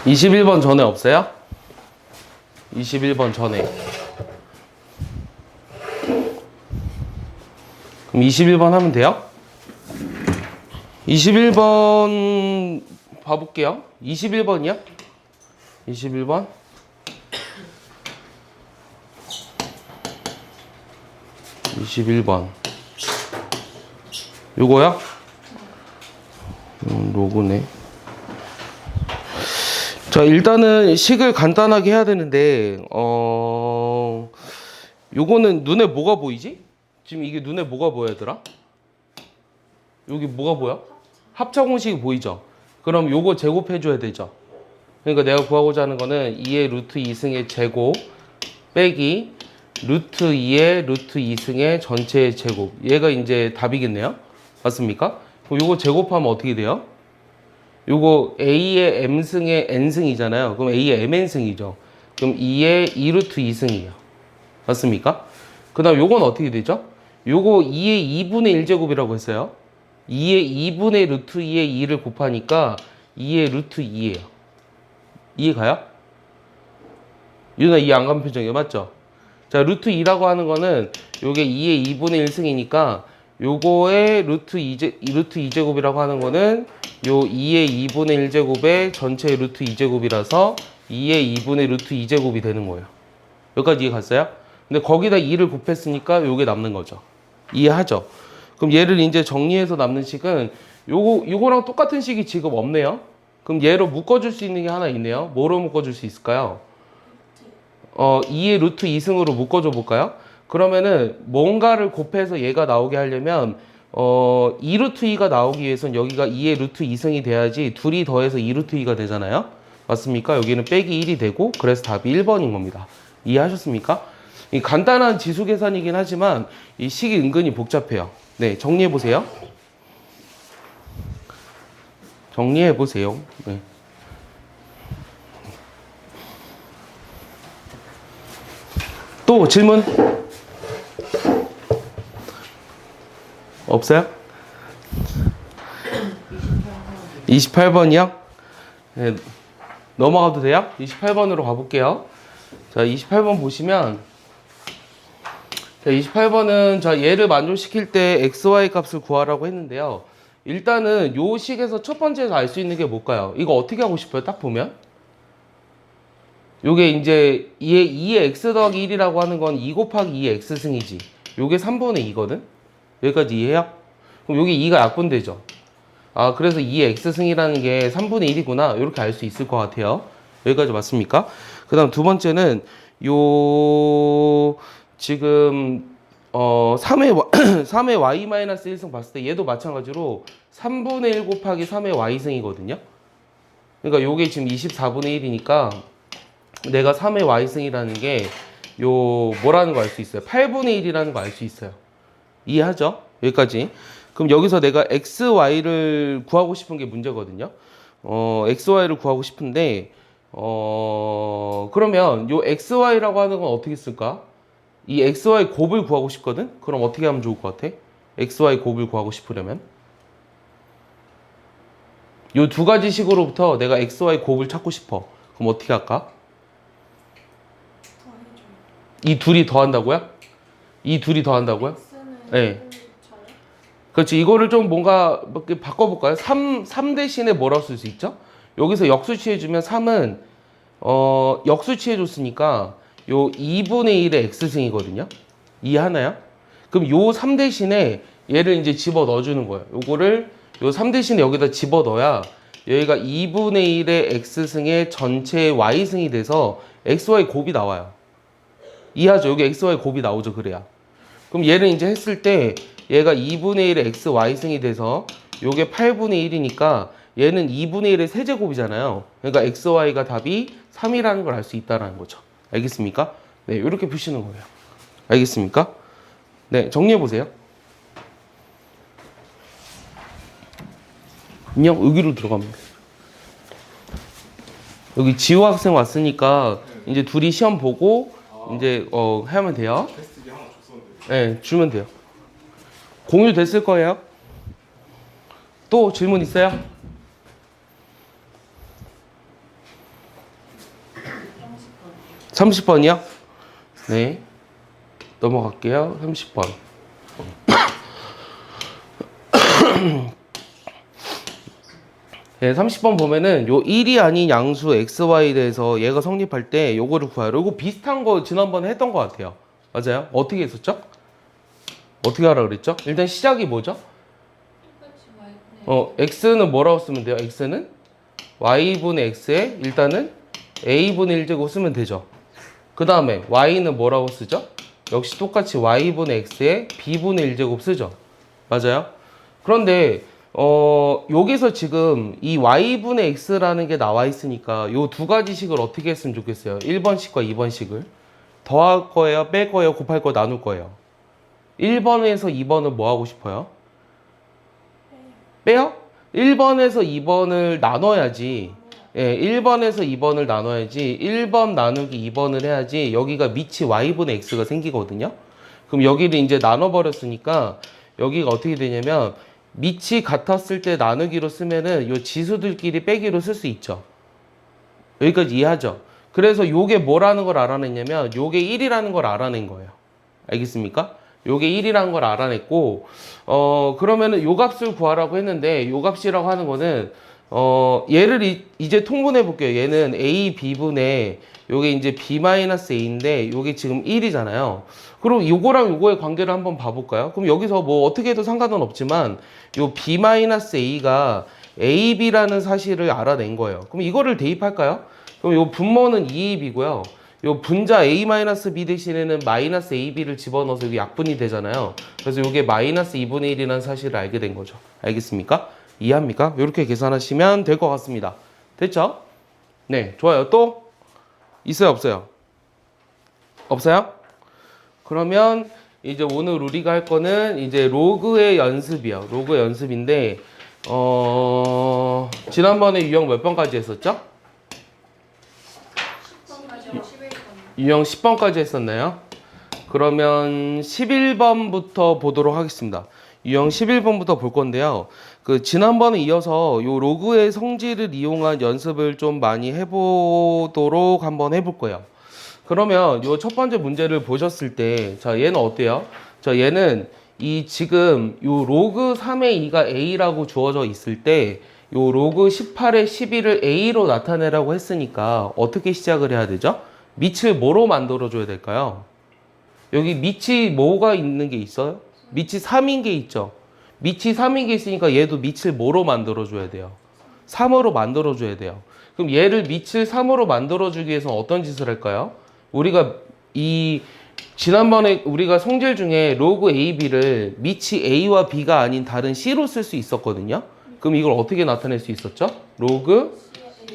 21번 전에 없어요? 21번 전에. 그럼 21번 하면 돼요? 21번 봐볼게요. 21번이요? 21번. 21번. 요거요? 로그네. 자, 일단은 식을 간단하게 해야 되는데, 요거는 눈에 뭐가 보이지? 지금 이게 눈에 뭐가 보여더라? 여기 뭐가 보여? 합차 공식이 보이죠? 그럼 요거 제곱해줘야 되죠? 그러니까 내가 구하고자 하는 거는 2의 루트 2승의 제곱 빼기 루트 2의 루트 2승의 전체의 제곱. 얘가 이제 답이겠네요? 맞습니까? 그럼 요거 제곱하면 어떻게 돼요? 요거 A의 M승의 N승이잖아요. 그럼 A의 MN승이죠. 그럼 2의 2루트 2승이에요. 맞습니까? 그 다음 요건 어떻게 되죠? 요거 2의 2분의 1제곱이라고 했어요. 2의 2분의 루트 2의 2를 곱하니까 2의 루트 2예요. 이해 가요? 유나 이해 안 가는 표정이에요. 맞죠? 자, 루트 2라고 하는 거는 요게 2의 2분의 1승이니까 요거의 루트 2제곱이라고 하는 거는 요 2의 2분의 1제곱의 전체 루트 2제곱이라서 2의 2분의 루트 2제곱이 되는 거예요. 여기까지 이해 갔어요? 근데 거기다 2를 곱했으니까 요게 남는 거죠. 이해하죠? 그럼 얘를 이제 정리해서 남는 식은 요거랑 똑같은 식이 지금 없네요. 그럼 얘로 묶어줄 수 있는 게 하나 있네요. 뭐로 묶어줄 수 있을까요? 2의 루트 2승으로 묶어줘 볼까요? 그러면은 뭔가를 곱해서 얘가 나오게 하려면 2루트 2가 나오기 위해선 여기가 2의 루트 2승이 돼야지 둘이 더해서 2루트 2가 되잖아요. 맞습니까? 여기는 빼기 1이 되고 그래서 답이 1번인 겁니다. 이해하셨습니까? 이 간단한 지수 계산이긴 하지만 이 식이 은근히 복잡해요. 네, 정리해 보세요. 정리해 보세요. 네. 또 질문? 없어요? 28번이요? 네, 넘어가도 돼요? 28번으로 가볼게요. 자, 28번 보시면, 자, 28번은 자, 얘를 만족시킬 때 XY 값을 구하라고 했는데요. 일단은 요 식에서 첫 번째에서 알 수 있는 게 뭘까요? 이거 어떻게 하고 싶어요? 딱 보면? 요게 이제 2의 x 더하기 1이라고 하는 건 2 곱하기 2의 x승이지. 요게 3분의 2거든? 여기까지 이해해요? 그럼 요게 2가 약분되죠? 아, 그래서 2의 x승이라는 게 3분의 1이구나. 이렇게 알 수 있을 것 같아요. 여기까지 맞습니까? 그 다음 두 번째는 지금 3의 y-1승 봤을 때 얘도 마찬가지로 3분의 1 곱하기 3의 y승이거든요. 그러니까 요게 지금 24분의 1이니까 내가 3의 y승이라는 게 뭐라는 거 알 수 있어요? 8분의 1이라는 거 알 수 있어요. 이해하죠? 여기까지. 그럼 여기서 내가 xy를 구하고 싶은 게 문제거든요. xy를 구하고 싶은데 그러면 요 xy라고 하는 건 어떻게 쓸까? 이 xy 곱을 구하고 싶거든? 그럼 어떻게 하면 좋을 것 같아? xy 곱을 구하고 싶으려면 요 두 가지 식으로부터 내가 xy 곱을 찾고 싶어. 그럼 어떻게 할까? 이 둘이 더한다고요? 이 둘이 더한다고요? 네. 그렇지. 이거를 좀 뭔가 바꿔볼까요? 3 대신에 뭐라고 쓸 수 있죠? 여기서 역수 취해주면 3은 역수 취해줬으니까 요 2분의 1의 x승이거든요. 이해하나요? 그럼 요 3 대신에 얘를 이제 집어 넣어주는 거예요. 요거를 요 3 대신에 여기다 집어 넣어야 여기가 2분의 1의 x승의 전체 y승이 돼서 xy 곱이 나와요. 이해하죠? 여기 xy 곱이 나오죠. 그래야. 그럼 얘를 이제 했을 때 얘가 2분의 1의 x, y승이 돼서 요게 8분의 1이니까 얘는 2분의 1의 세제곱이잖아요. 그러니까 x, y가 답이 3이라는 걸 알 수 있다는 거죠. 알겠습니까? 네, 이렇게 푸시는 거예요. 알겠습니까? 네, 정리해보세요. 그냥 여기로 들어가면 돼요. 여기 지호 학생 왔으니까 이제 둘이 시험 보고 이제 하면 돼요. 네, 주면 돼요. 공유됐을 거예요. 또 질문 있어요? 30번이요? 네. 넘어갈게요. 30번. 네, 30번 보면은 요 1이 아닌 양수 xy에 대해서 얘가 성립할 때 요거를 구하라. 요거 비슷한 거 지난번에 했던 것 같아요. 맞아요? 어떻게 했었죠? 어떻게 하라 그랬죠? 일단 시작이 뭐죠? x는 뭐라고 쓰면 돼요? x는 y분의 x에 일단은 a분의 1제곱 쓰면 되죠. 그 다음에 y는 뭐라고 쓰죠? 역시 똑같이 y분의 x에 b분의 1제곱 쓰죠. 맞아요? 그런데 여기서 지금 이 y분의 x라는 게 나와 있으니까 요 두 가지 식을 어떻게 했으면 좋겠어요? 1번식과 2번식을 더할 거예요? 뺄 거예요? 곱할 거예요? 나눌 거예요? 1번에서 2번은 뭐 하고 싶어요? 빼요? 1번에서 2번을 나눠야지. 예, 1번에서 2번을 나눠야지 1번 나누기 2번을 해야지 여기가 밑이 y분의 x가 생기거든요. 그럼 여기를 이제 나눠버렸으니까 여기가 어떻게 되냐면 밑이 같았을 때 나누기로 쓰면은 요 지수들끼리 빼기로 쓸 수 있죠. 여기까지 이해하죠? 그래서 요게 뭐라는 걸 알아냈냐면 요게 1이라는 걸 알아낸 거예요. 알겠습니까? 요게 1이라는 걸 알아냈고 그러면은 요 값을 구하라고 했는데 요 값이라고 하는 거는 얘를 이제 통분해 볼게요. 얘는 a b분의 요게 이제 b-a인데 요게 지금 1이잖아요. 그럼 요거랑 요거의 관계를 한번 봐볼까요? 그럼 여기서 뭐 어떻게 해도 상관은 없지만 요 b-a가 ab라는 사실을 알아낸 거예요. 그럼 이거를 대입할까요? 그럼 요 분모는 2ab이고요. 요 분자 a-b 대신에는 마이너스 ab를 집어넣어서 여기 약분이 되잖아요. 그래서 요게 마이너스 2분의 1이라는 사실을 알게 된 거죠. 알겠습니까? 이해합니까? 이렇게 계산하시면 될 것 같습니다. 됐죠? 네, 좋아요. 또 있어요, 없어요? 없어요? 그러면 이제 오늘 우리가 할 거는 이제 로그의 연습이요. 로그 연습인데 지난번에 유형 몇 번까지 했었죠? 유형 10번까지 했었나요? 그러면 11번부터 보도록 하겠습니다. 유형 11번부터 볼 건데요. 지난번에 이어서 요 로그의 성질을 이용한 연습을 좀 많이 해보도록 한번 해볼 거예요. 그러면 요 첫 번째 문제를 보셨을 때, 자, 얘는 어때요? 자, 얘는 지금 요 로그 3의 2가 a라고 주어져 있을 때, 요 로그 18의 11을 a로 나타내라고 했으니까 어떻게 시작을 해야 되죠? 밑을 뭐로 만들어줘야 될까요? 여기 밑이 뭐가 있는 게 있어요? 밑이 3인 게 있죠. 밑이 3인 게 있으니까 얘도 밑을 뭐로 만들어줘야 돼요? 3으로 만들어줘야 돼요. 그럼 얘를 밑을 3으로 만들어주기 위해서 어떤 짓을 할까요? 우리가 지난번에 우리가 성질 중에 로그 AB를 밑이 A와 B가 아닌 다른 C로 쓸 수 있었거든요. 그럼 이걸 어떻게 나타낼 수 있었죠? 로그,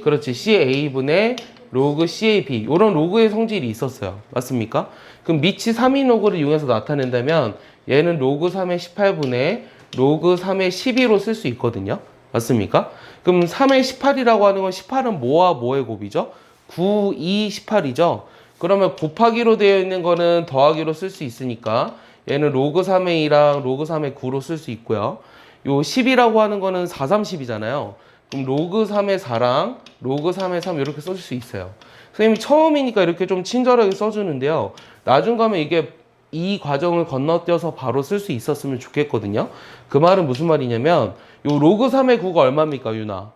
그렇지, CA분의 로그 CAB. 이런 로그의 성질이 있었어요. 맞습니까? 그럼 밑이 3인 로그를 이용해서 나타낸다면 얘는 로그 3의 18분의 로그 3의 12로 쓸 수 있거든요. 맞습니까? 그럼 3의 18이라고 하는 건 18은 뭐와 뭐의 곱이죠? 9, 2, 18이죠. 그러면 곱하기로 되어 있는 거는 더하기로 쓸 수 있으니까 얘는 로그 3의 2랑 로그 3의 9로 쓸 수 있고요. 요 10이라고 하는 거는 4, 3, 10이잖아요. 그럼 로그 3의 4랑 로그 3의 3 이렇게 써줄 수 있어요. 선생님이 처음이니까 이렇게 좀 친절하게 써주는데요. 나중 가면 이게 이 과정을 건너뛰어서 바로 쓸 수 있었으면 좋겠거든요. 그 말은 무슨 말이냐면 요 로그 3의 9가 얼마입니까, 유나?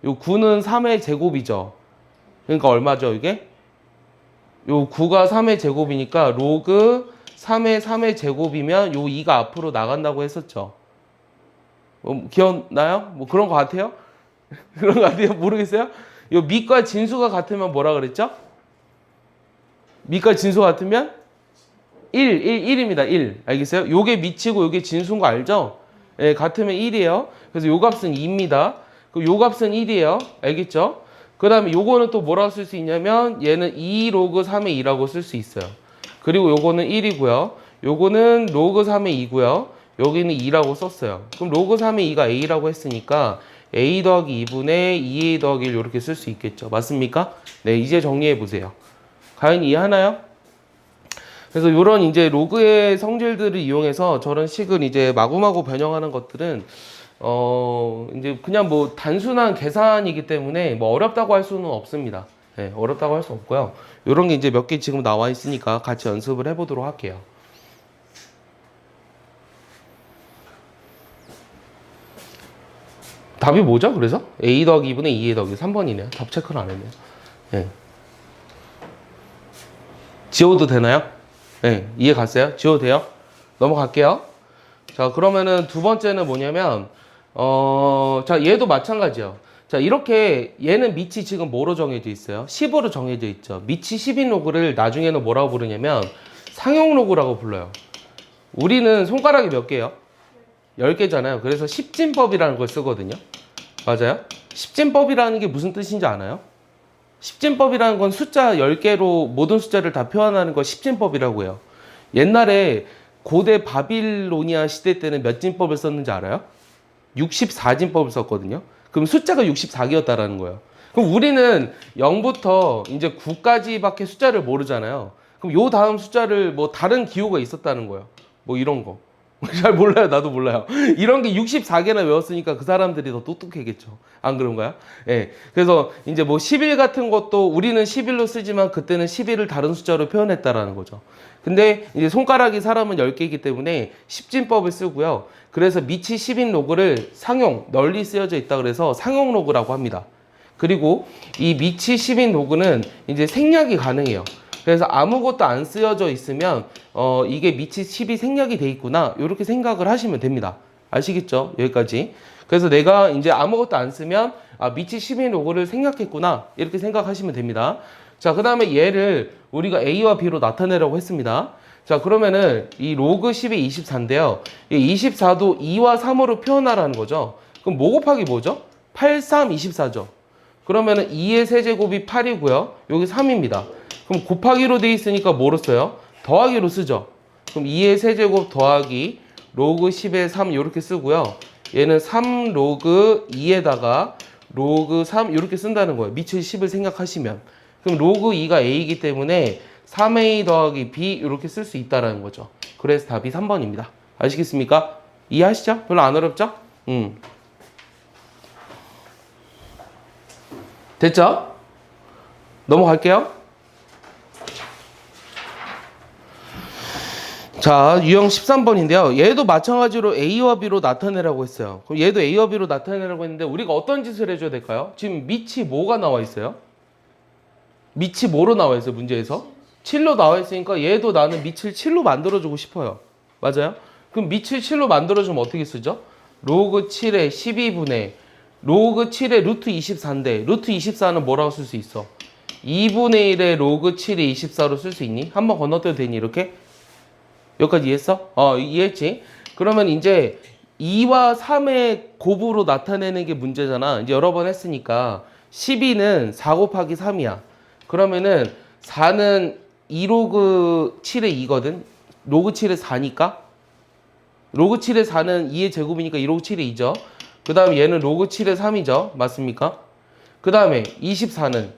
요 9는 3의 제곱이죠. 그러니까 얼마죠, 이게? 요 9가 3의 제곱이니까 로그 3의 3의 제곱이면 요 2가 앞으로 나간다고 했었죠. 기억나요? 뭐 그런 거 같아요? 그런 거 같아요? 모르겠어요? 요 밑과 진수가 같으면 뭐라 그랬죠? 밑과 진수 같으면 1입니다. 1. 알겠어요? 요게 밑이고 요게 진수인 거 알죠? 예, 같으면 1이에요. 그래서 요 값은 2입니다. 그럼 요 값은 1이에요. 알겠죠? 그 다음에 요거는 또 뭐라고 쓸 수 있냐면 얘는 2 로그 3의 2라고 쓸 수 있어요. 그리고 요거는 1이고요. 요거는 로그 3의 2고요. 여기는 2라고 썼어요. 그럼 로그 3의 2가 a라고 했으니까 a 더하기 2분의 2a 더하기 1 이렇게 쓸 수 있겠죠. 맞습니까? 네, 이제 정리해 보세요. 과연 이해하나요? 그래서 이런 이제 로그의 성질들을 이용해서 저런 식을 이제 마구마구 변형하는 것들은 이제 그냥 뭐 단순한 계산이기 때문에 뭐 어렵다고 할 수는 없습니다. 네, 어렵다고 할 수 없고요. 이런 게 이제 몇 개 지금 나와 있으니까 같이 연습을 해보도록 할게요. 답이 뭐죠? 그래서 a 더하기 2분의 2a 더하기 3번이네요. 답 체크를 안 했네요. 네. 지워도 되나요? 네, 이해 갔어요? 지워도 돼요? 넘어갈게요. 자, 그러면은 두 번째는 뭐냐면 자, 얘도 마찬가지예요. 자, 이렇게 얘는 밑이 지금 뭐로 정해져 있어요? 10으로 정해져 있죠. 밑이 10인 로그를 나중에는 뭐라고 부르냐면 상용 로그라고 불러요. 우리는 손가락이 몇 개예요? 10개잖아요. 그래서 십진법이라는 걸 쓰거든요. 맞아요? 십진법이라는 게 무슨 뜻인지 아나요? 십진법이라는 건 숫자 10개로 모든 숫자를 다 표현하는 걸 십진법이라고 해요. 옛날에 고대 바빌로니아 시대 때는 몇 진법을 썼는지 알아요? 64진법을 썼거든요. 그럼 숫자가 64개였다라는 거예요. 그럼 우리는 0부터 이제 9까지밖에 숫자를 모르잖아요. 그럼 요 다음 숫자를 뭐 다른 기호가 있었다는 거예요. 뭐 이런 거. 잘 몰라요. 나도 몰라요. 이런 게 64개나 외웠으니까 그 사람들이 더 똑똑하겠죠. 안 그런가요? 예. 그래서 이제 뭐 10일 같은 것도 우리는 10일로 쓰지만 그때는 10일을 다른 숫자로 표현했다라는 거죠. 근데 이제 손가락이 사람은 10개이기 때문에 십진법을 쓰고요. 그래서 밑이 10인 로그를 상용, 널리 쓰여져 있다 그래서 상용 로그라고 합니다. 그리고 이 밑이 10인 로그는 이제 생략이 가능해요. 그래서 아무것도 안 쓰여져 있으면 이게 밑이 10이 생략이 돼 있구나 이렇게 생각을 하시면 됩니다. 아시겠죠? 여기까지. 그래서 내가 이제 아무것도 안 쓰면 밑이 10인 로그를 생략했구나 이렇게 생각하시면 됩니다. 자, 그 다음에 얘를 우리가 A와 B로 나타내라고 했습니다. 자, 그러면은 이 로그 10이 24인데요. 이 24도 2와 3으로 표현하라는 거죠. 그럼 뭐 곱하기 뭐죠? 8, 3, 24죠. 그러면은 2의 세제곱이 8이고요. 여기 3입니다. 그럼 곱하기로 돼 있으니까 뭐로 써요? 더하기로 쓰죠. 그럼 2의 세제곱 더하기 로그 10의 3 이렇게 쓰고요. 얘는 3 로그 2에다가 로그 3 이렇게 쓴다는 거예요. 밑을 10을 생각하시면. 그럼 로그 2가 A이기 때문에 3A 더하기 B 이렇게 쓸 수 있다라는 거죠. 그래서 답이 3번입니다. 아시겠습니까? 이해하시죠? 별로 안 어렵죠? 됐죠? 넘어갈게요. 자, 유형 13번인데요. 얘도 마찬가지로 A와 B로 나타내라고 했어요. 그럼 얘도 A와 B로 나타내라고 했는데 우리가 어떤 짓을 해줘야 될까요? 지금 밑이 뭐가 나와 있어요? 밑이 뭐로 나와 있어요? 문제에서? 7로 나와 있으니까 얘도 나는 밑을 7로 만들어주고 싶어요. 맞아요? 그럼 밑을 7로 만들어주면 어떻게 쓰죠? 로그 7의 12분의 로그 7의 루트 24인데 루트 24는 뭐라고 쓸 수 있어? 2분의 1의 로그 7의 24로 쓸 수 있니? 한번 건너뛰어도 되니 이렇게? 여기까지 이해했어? 이해했지? 그러면 이제 2와 3의 곱으로 나타내는 게 문제잖아. 이제 여러 번 했으니까 12는 4 곱하기 3이야. 그러면은 4는 2로그 7의 2거든. 로그 7의 4니까 로그 7의 4는 2의 제곱이니까 2로그 7의 2죠. 그 다음에 얘는 로그 7의 3이죠. 맞습니까? 그 다음에 24는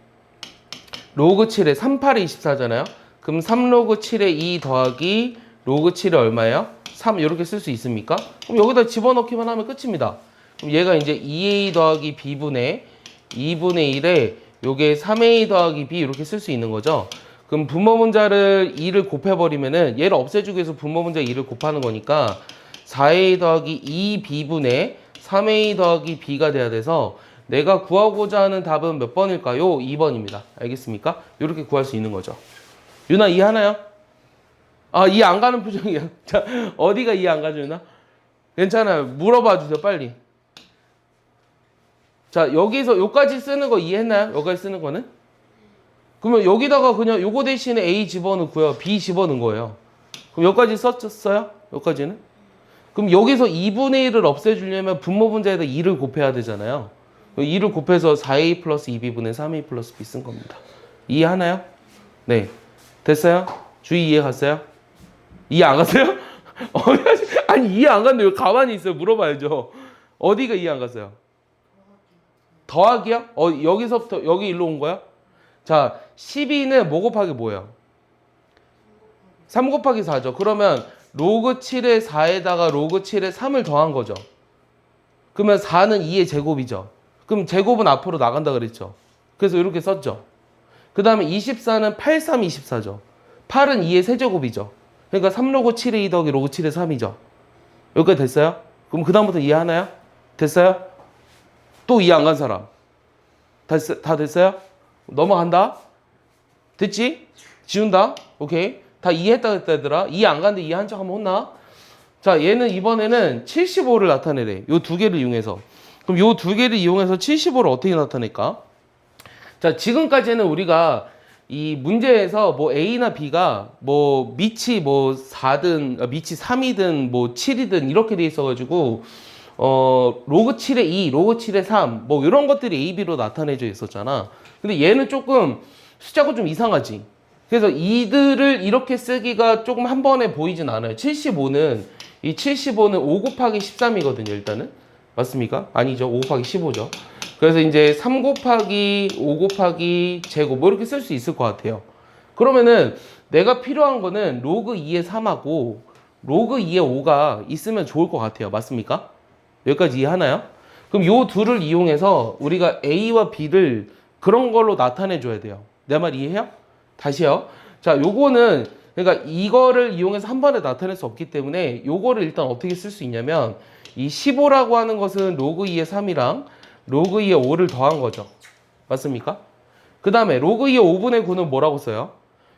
로그 7의 3, 8의 24잖아요. 그럼 3로그 7의 2 더하기 로그 7이 얼마예요? 3 이렇게 쓸 수 있습니까? 그럼 여기다 집어넣기만 하면 끝입니다. 그럼 얘가 이제 2a 더하기 b분의 2분의 1에 요게 3a 더하기 b 이렇게 쓸 수 있는 거죠. 그럼 분모분자를 2를 곱해버리면은 얘를 없애주기 위해서 분모분자 2를 곱하는 거니까 4a 더하기 2b분의 3a 더하기 b가 돼야 돼서 내가 구하고자 하는 답은 몇 번일까요? 2번입니다. 알겠습니까? 이렇게 구할 수 있는 거죠. 유나 이해하나요? 이해 안 가는 표정이야. 자, 어디가 이해 안 가죠, 유나? 괜찮아요. 물어봐 주세요, 빨리. 자, 여기서 요까지 쓰는 거 이해했나요? 여기까지 쓰는 거는? 그러면 여기다가 그냥 요거 대신에 A 집어넣고요. B 집어넣은 거예요. 그럼 여기까지 썼어요? 여기까지는? 그럼 여기서 2분의 1을 없애주려면 분모분자에다 2를 곱해야 되잖아요. 2를 곱해서 4A 플러스 2B분의 3A 플러스 B 쓴 겁니다. 이해하나요? 네. 됐어요? 주의 이해 갔어요? 이해 안 갔어요? 아니 이해 안 갔는데 왜 가만히 있어요? 물어봐야죠. 어디가 이해 안 갔어요? 더하기요? 여기서부터 여기 일로 온 거야? 자, 12는 뭐 곱하기 뭐예요? 3 곱하기 4죠. 그러면 로그 7의 4에다가 로그 7의 3을 더한 거죠. 그러면 4는 2의 제곱이죠. 그럼 제곱은 앞으로 나간다 그랬죠. 그래서 이렇게 썼죠. 그 다음에 24는 8, 3, 24죠. 8은 2의 세제곱이죠. 그러니까 3로그 7의 2 더하기 로그 7의 3이죠. 여기까지 됐어요? 그럼 그 다음부터 이해하나요? 됐어요? 또 이해 안 간 사람? 다 됐어요? 넘어간다? 됐지? 지운다? 오케이. 다 이해했다 했다 얘들아. 이해 안 가는데 이해한 척 하면 혼나? 자, 얘는 이번에는 75를 나타내래. 요 두 개를 이용해서. 그럼 요 두 개를 이용해서 75를 어떻게 나타낼까? 자, 지금까지는 우리가 이 문제에서 뭐 A나 B가 뭐 밑이 뭐 4든, 밑이 3이든 뭐 7이든 이렇게 돼 있어가지고 로그 7의 2, 로그 7의 3, 뭐 이런 것들이 A, B로 나타내져 있었잖아. 근데 얘는 조금 숫자가 좀 이상하지. 그래서 이들을 이렇게 쓰기가 조금 한 번에 보이진 않아요. 75는, 이 75는 5 곱하기 13이거든요, 일단은. 맞습니까? 아니죠. 5 곱하기 15죠. 그래서 이제 3 곱하기 5 곱하기 제곱, 뭐 이렇게 쓸 수 있을 것 같아요. 그러면은 내가 필요한 거는 로그 2의 3하고 로그 2의 5가 있으면 좋을 것 같아요. 맞습니까? 여기까지 이해하나요? 그럼 요 둘을 이용해서 우리가 A와 B를 그런 걸로 나타내 줘야 돼요. 내 말 이해해요? 다시요. 자, 요거는 그러니까 이거를 이용해서 한 번에 나타낼 수 없기 때문에 요거를 일단 어떻게 쓸 수 있냐면 이 15라고 하는 것은 로그 2의 3이랑 로그 2의 5를 더한 거죠. 맞습니까? 그 다음에 로그 2의 5분의 9는 뭐라고 써요?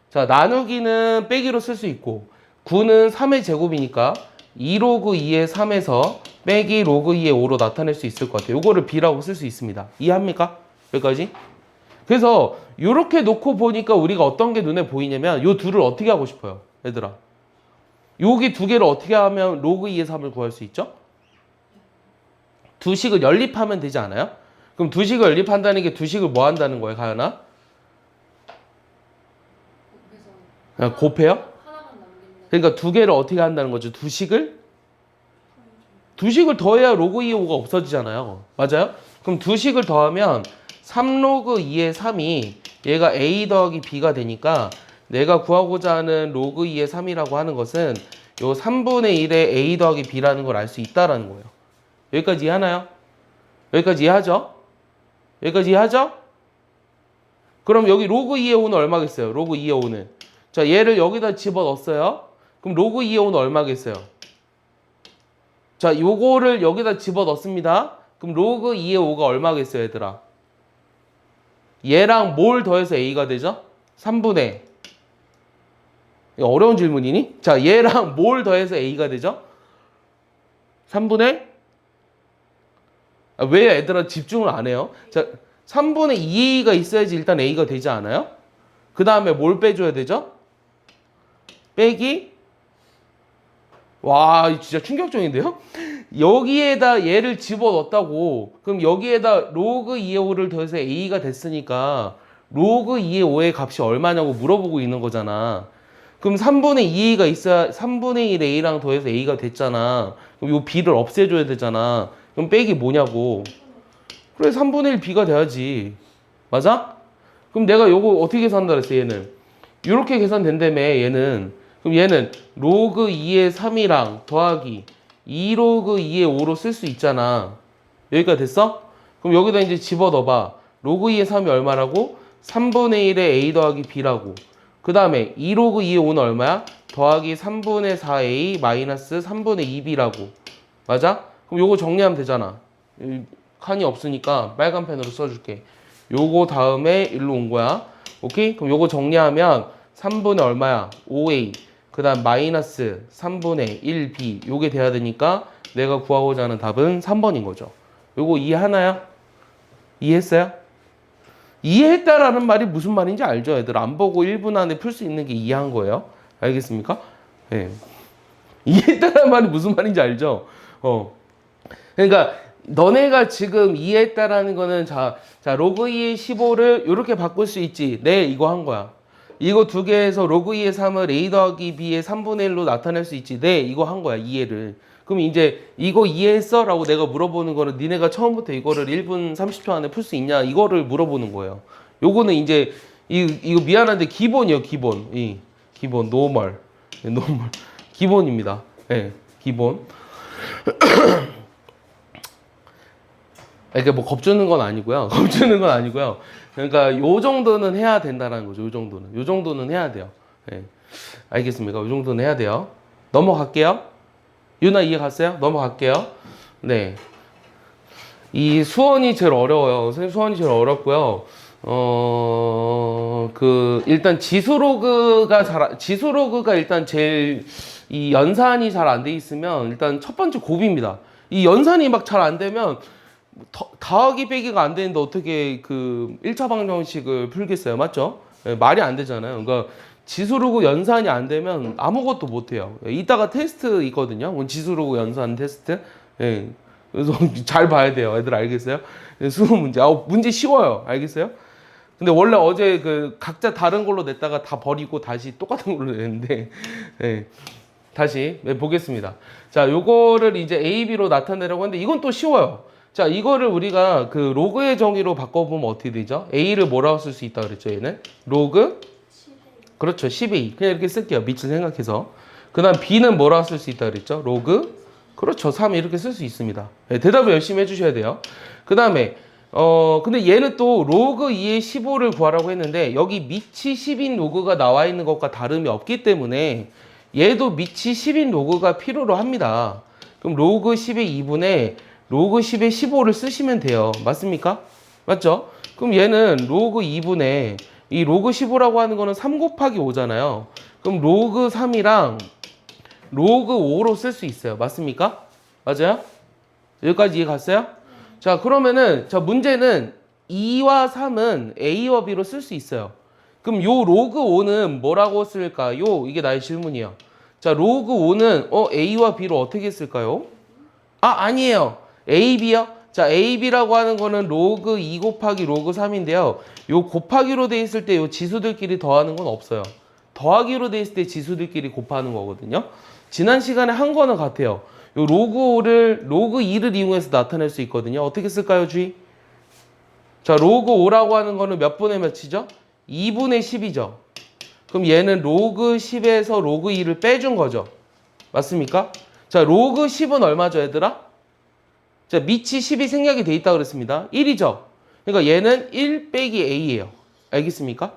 자, 나누기는 빼기로 쓸 수 있고 9는 3의 제곱이니까 2 로그 2의 3에서 빼기 로그 2의 5로 나타낼 수 있을 것 같아요. 요거를 B라고 쓸 수 있습니다. 이해합니까? 여기까지? 그래서 이렇게 놓고 보니까 우리가 어떤 게 눈에 보이냐면 요 둘을 어떻게 하고 싶어요, 얘들아? 여기 두 개를 어떻게 하면 로그 2의 3을 구할 수 있죠? 두 식을 연립하면 되지 않아요? 그럼 두 식을 연립한다는 게 두 식을 뭐 한다는 거예요, 가연아? 그냥 곱해요? 그러니까 두 개를 어떻게 한다는 거죠? 두 식을 더해야 로그 2의 5가 없어지잖아요. 맞아요? 그럼 두 식을 더하면 3로그 2의 3이 얘가 A 더하기 B가 되니까 내가 구하고자 하는 로그 2의 3이라고 하는 것은 요 3분의 1의 A 더하기 B라는 걸 알 수 있다라는 거예요. 여기까지 이해하나요? 여기까지 이해하죠? 여기까지 이해하죠? 그럼 여기 로그 2의 5는 얼마겠어요? 로그 2의 5는. 자, 얘를 여기다 집어넣었어요. 그럼 로그 2의 5는 얼마겠어요? 자, 요거를 여기다 집어넣습니다. 그럼 로그 2의 5가 얼마겠어요, 얘들아? 얘랑 뭘 더해서 A가 되죠? 3분의. 이거 어려운 질문이니? 자, 얘랑 뭘 더해서 A가 되죠? 3분의? 왜 얘들아 집중을 안 해요? 자, 3분의 2A가 있어야지 일단 A가 되지 않아요? 그 다음에 뭘 빼줘야 되죠? 빼기? 와, 진짜 충격적인데요? 여기에다 얘를 집어넣었다고. 그럼 여기에다 로그 2의 5를 더해서 A가 됐으니까 로그 2의 5의 값이 얼마냐고 물어보고 있는 거잖아. 그럼 3분의 2A가 있어야 3분의 1 A랑 더해서 A가 됐잖아. 그럼 요 B를 없애줘야 되잖아. 그럼 빼기 뭐냐고. 그래, 3분의 1 B가 돼야지. 맞아? 그럼 내가 요거 어떻게 계산한다 그랬어, 얘는? 요렇게 계산된다며, 얘는. 그럼 얘는 로그 2의 3이랑 더하기 2 로그 2의 5로 쓸 수 있잖아. 여기까지 됐어? 그럼 여기다 이제 집어넣어봐. 로그 2의 3이 얼마라고? 3분의 1의 A 더하기 B라고. 그 다음에 2 로그 2의 5는 얼마야? 더하기 3분의 4A 마이너스 3분의 2B라고. 맞아? 그럼 요거 정리하면 되잖아. 칸이 없으니까 빨간 펜으로 써줄게. 요거 다음에 일로 온 거야. 오케이? 그럼 요거 정리하면 3분의 얼마야? 5A. 그 다음 마이너스 3분의 1B. 요게 돼야 되니까 내가 구하고자 하는 답은 3번인 거죠. 요거 이해하나요? 이해했어요? 이해했다라는 말이 무슨 말인지 알죠? 애들 안 보고 1분 안에 풀 수 있는 게 이해한 거예요. 알겠습니까? 네. 이해했다라는 말이 무슨 말인지 알죠? 그러니까 너네가 지금 이해했다라는 거는 자 로그 2의 15를 이렇게 바꿀 수 있지. 네, 이거 한 거야. 이거 두 개에서 로그 2의 3을 A 더하기 B의 3분의 1로 나타낼 수 있지. 네, 이거 한 거야. 이해를. 그럼 이제 이거 이해했어? 라고 내가 물어보는 거는 니네가 처음부터 이거를 1분 30초 안에 풀 수 있냐? 이거를 물어보는 거예요. 요거는 이제 이거 미안한데 기본이요. 기본. 기본 노멀. 기본입니다. 네, 기본. 이게 뭐 겁주는 건 아니고요. 겁주는 건 아니고요. 그러니까 요 정도는 해야 된다는 거죠. 요 정도는 해야 돼요. 예. 알겠습니까? 요 정도는 해야 돼요. 넘어갈게요. 유나 이해 갔어요? 넘어갈게요. 네. 이 수원이 제일 어려워요. 선생님 수원이 제일 어렵고요. 일단 지수로그가 일단 제일 이 연산이 잘 안 돼 있으면 일단 첫 번째 고비입니다. 이 연산이 막 잘 안 되면 더하기 빼기가 안 되는데 어떻게 그 1차 방정식을 풀겠어요? 맞죠? 예, 말이 안 되잖아요. 그러니까 지수로그 연산이 안 되면 아무것도 못 해요. 이따가 테스트 있거든요. 지수로그 연산 테스트. 예. 그래서 잘 봐야 돼요. 애들 알겠어요? 수능 문제. 문제 쉬워요. 알겠어요? 근데 원래 어제 그 각자 다른 걸로 냈다가 다 버리고 다시 똑같은 걸로 냈는데, 예. 다시 보겠습니다. 자, 요거를 이제 A, B로 나타내려고 하는데 이건 또 쉬워요. 자, 이거를 우리가 그 로그의 정의로 바꿔보면 어떻게 되죠? A를 뭐라고 쓸 수 있다 그랬죠, 얘는? 로그? 10A. 그렇죠, 10A. 그냥 이렇게 쓸게요. 밑을 생각해서. 그 다음 B는 뭐라고 쓸 수 있다 그랬죠? 로그? 그렇죠, 3 이렇게 쓸 수 있습니다. 네, 대답을 열심히 해주셔야 돼요. 그 다음에 근데 얘는 또 로그 2의 15를 구하라고 했는데 여기 밑이 10인 로그가 나와 있는 것과 다름이 없기 때문에 얘도 밑이 10인 로그가 필요로 합니다. 그럼 로그 10의 2분의 로그 10의 15를 쓰시면 돼요. 맞습니까? 맞죠? 그럼 얘는 로그 2분의 이 로그 15라고 하는 거는 3 곱하기 5잖아요. 그럼 로그 3이랑 로그 5로 쓸 수 있어요. 맞습니까? 맞아요? 여기까지 이해 갔어요? 자, 그러면은 자 문제는 2와 3은 A와 B로 쓸 수 있어요. 그럼 요 로그 5는 뭐라고 쓸까요? 이게 나의 질문이에요. 자, 로그 5는 A와 B로 어떻게 쓸까요? 아니에요. A, B요? 자, A, B라고 하는 거는 로그 2 곱하기 로그 3인데요. 요 곱하기로 돼 있을 때 요 지수들끼리 더하는 건 없어요. 더하기로 돼 있을 때 지수들끼리 곱하는 거거든요. 지난 시간에 한 거는 같아요. 요 로그 2를 이용해서 나타낼 수 있거든요. 어떻게 쓸까요, 주의? 자, 로그 5라고 하는 거는 몇 분의 몇이죠? 2분의 10이죠. 그럼 얘는 로그 10에서 로그 2를 빼준 거죠. 맞습니까? 자, 로그 10은 얼마죠, 얘들아? 자, 밑이 10이 생략이 돼 있다고 그랬습니다. 1이죠. 그러니까 얘는 1 빼기 A예요. 알겠습니까?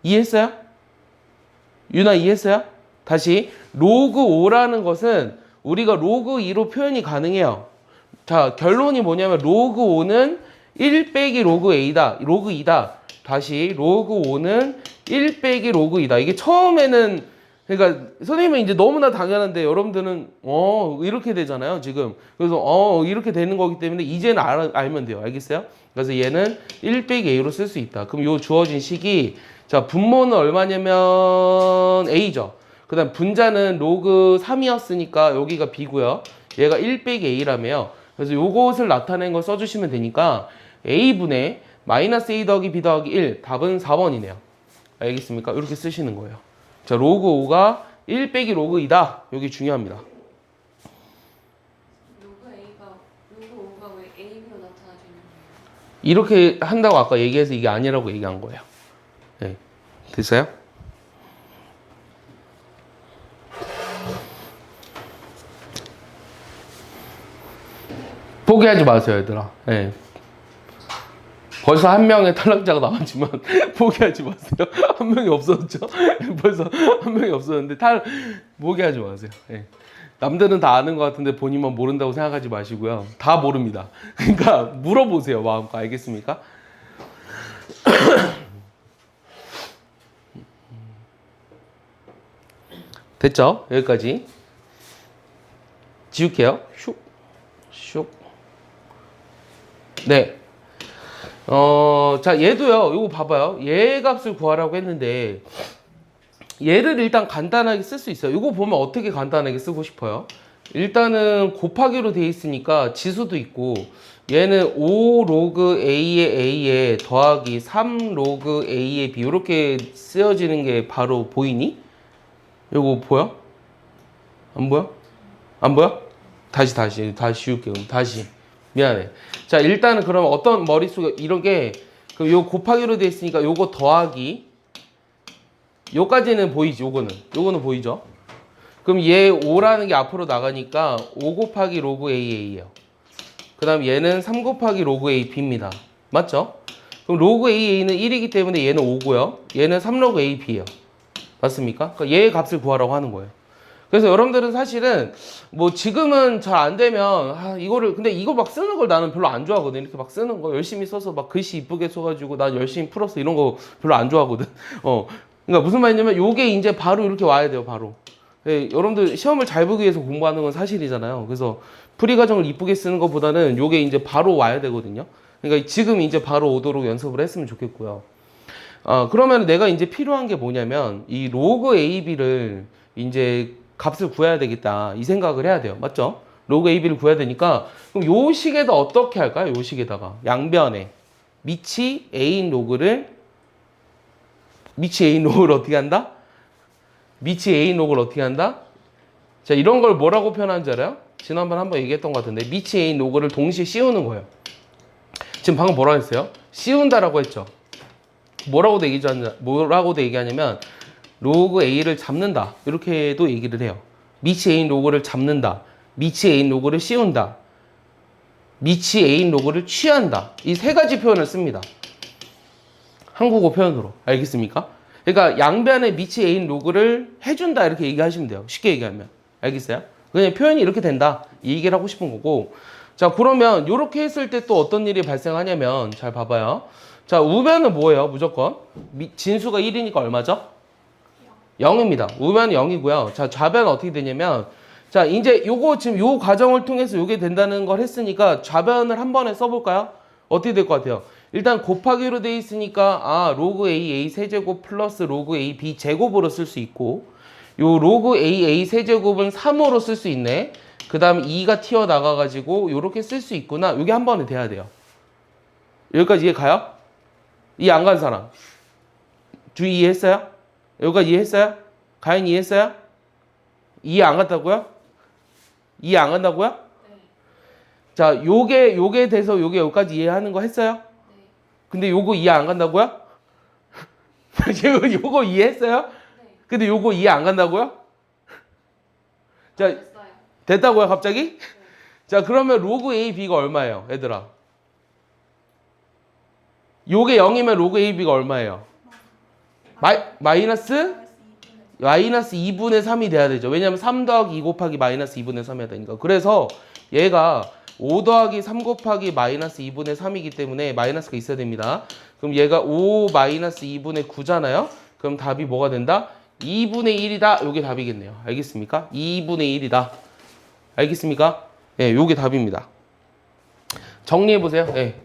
이해했어요? 유나 이해했어요? 다시 로그 5라는 것은 우리가 로그 2로 표현이 가능해요. 자, 결론이 뭐냐면 로그 5는 1 빼기 로그 A다. 로그 2다. 다시 로그 5는 1 빼기 로그 2다. 이게 처음에는 그러니까 선생님은 이제 너무나 당연한데 여러분들은 이렇게 되잖아요, 지금. 그래서 이렇게 되는 거기 때문에 이제는 알면 돼요. 알겠어요? 그래서 얘는 1 빼기 A로 쓸 수 있다. 그럼 요 주어진 식이 자, 분모는 얼마냐면 A죠. 그 다음 분자는 로그 3이었으니까 여기가 B고요. 얘가 1 빼기 A라며요. 그래서 요것을 나타낸 걸 써주시면 되니까 A분의 마이너스 A 더하기 B 더하기 1 답은 4번이네요. 알겠습니까? 이렇게 쓰시는 거예요. 자, 로그 5가 1 빼기 로그 2다. 여기 중요합니다. 로그 5가 왜 AB로 나타나지는 거예요? 이렇게 한다고 아까 얘기해서 이게 아니라고 얘기한 거예요. 네. 됐어요? 포기하지 마세요, 얘들아. 네. 벌써 한 명의 탈락자가 나왔지만 포기하지 마세요. 한 명이 없어졌죠? 벌써 한 명이 없어졌는데 포기하지 마세요. 네. 남들은 다 아는 것 같은데 본인만 모른다고 생각하지 마시고요. 다 모릅니다. 그러니까 물어보세요, 마음껏. 알겠습니까? 됐죠? 여기까지. 지울게요. 슉, 슉. 네. 자, 얘도요, 이거 봐봐요. 얘 값을 구하라고 했는데, 얘를 일단 간단하게 쓸 수 있어요. 이거 보면 어떻게 간단하게 쓰고 싶어요? 일단은 곱하기로 돼 있으니까 지수도 있고, 얘는 5 로그 A의 A에 더하기 3 로그 A의 B, 이렇게 쓰여지는 게 바로 보이니? 이거 보여? 안 보여? 안 보여? 다시 지울게요. 다시. 미안해. 자, 일단은 그러면 어떤 머릿속에 이런 게, 그럼 요 곱하기로 돼 있으니까 요거 더하기, 요까지는 보이지, 요거는 보이죠? 그럼 얘 5라는 게 앞으로 나가니까 5 곱하기 로그 AA예요. 그 다음 얘는 3 곱하기 로그 AB입니다. 맞죠? 그럼 로그 AA는 1이기 때문에 얘는 5고요. 얘는 3로그 AB예요. 맞습니까? 그러니까 얘의 값을 구하라고 하는 거예요. 그래서 여러분들은 사실은 뭐 지금은 잘 안 되면 이거를 근데 이거 막 쓰는 걸 나는 별로 안 좋아하거든. 이렇게 막 쓰는 거 열심히 써서 막 글씨 이쁘게 써가지고 난 열심히 풀었어 이런 거 별로 안 좋아하거든. 그러니까 무슨 말이냐면 요게 이제 바로 이렇게 와야 돼요. 바로. 예, 여러분들 시험을 잘 보기 위해서 공부하는 건 사실이잖아요. 그래서 풀이 과정을 이쁘게 쓰는 것보다는 요게 이제 바로 와야 되거든요. 그러니까 지금 이제 바로 오도록 연습을 했으면 좋겠고요. 그러면 내가 이제 필요한 게 뭐냐면 이 로그 AB를 이제 값을 구해야 되겠다 이 생각을 해야 돼요. 맞죠? 로그 AB를 구해야 되니까 그럼 요 식에다 어떻게 할까요? 요 식에다가 양변에 미치 A인 로그를 어떻게 한다? 미치 A인 로그를 어떻게 한다? 자, 이런 걸 뭐라고 표현하는 줄 알아요? 지난번 한번 얘기했던 것 같은데 미치 A인 로그를 동시에 씌우는 거예요. 지금 방금 뭐라고 했어요? 씌운다라고 했죠. 뭐라고 얘기하냐면 로그 A를 잡는다 이렇게도 얘기를 해요. 미치 A인 로그를 잡는다, 미치 A인 로그를 씌운다, 미치 A인 로그를 취한다. 이 세 가지 표현을 씁니다. 한국어 표현으로. 알겠습니까? 그러니까 양변에 미치 A인 로그를 해준다 이렇게 얘기하시면 돼요. 쉽게 얘기하면. 알겠어요? 그냥 표현이 이렇게 된다 이 얘기를 하고 싶은 거고. 자, 그러면 이렇게 했을 때 또 어떤 일이 발생하냐면 잘 봐봐요. 자, 우변은 뭐예요? 무조건 진수가 1이니까 얼마죠? 0입니다. 우변은 0이고요. 자, 좌변은 어떻게 되냐면 자, 이제 요거 지금 요 과정을 통해서 요게 된다는 걸 했으니까 좌변을 한 번에 써볼까요? 어떻게 될 것 같아요? 일단 곱하기로 돼 있으니까 로그 A 세제곱 플러스 로그 A B 제곱으로 쓸 수 있고 요 로그 A 세제곱은 3으로 쓸 수 있네. 그 다음 2가 튀어나가가지고 요렇게 쓸 수 있구나. 요게 한 번에 돼야 돼요. 여기까지 이해 가요? 이해 안 간 사람? 주의 이해했어요? 여기까지 이해했어요? 가연 이해했어요? 이해 안 갔다고요? 이해 안 간다고요? 네. 자, 요게 돼서 요게 여기까지 이해하는 거 했어요? 네. 근데 요거 이해 안 간다고요? 요거 이해했어요? 네. 근데 요거 이해 안 간다고요? 자, 됐어요. 됐다고요, 갑자기? 네. 자, 그러면 로그 A, B가 얼마예요, 얘들아? 요게 0이면 로그 A, B가 얼마예요? 마이너스 2분의 3이 돼야 되죠. 왜냐면 3 더하기 2 곱하기 마이너스 2분의 3이 되니까. 그래서 얘가 5 더하기 3 곱하기 마이너스 2분의 3이기 때문에 마이너스가 있어야 됩니다. 그럼 얘가 5 마이너스 2분의 9잖아요. 그럼 답이 뭐가 된다? 2분의 1이다. 요게 답이겠네요. 알겠습니까? 2분의 1이다. 알겠습니까? 예, 요게 답입니다. 정리해보세요. 예.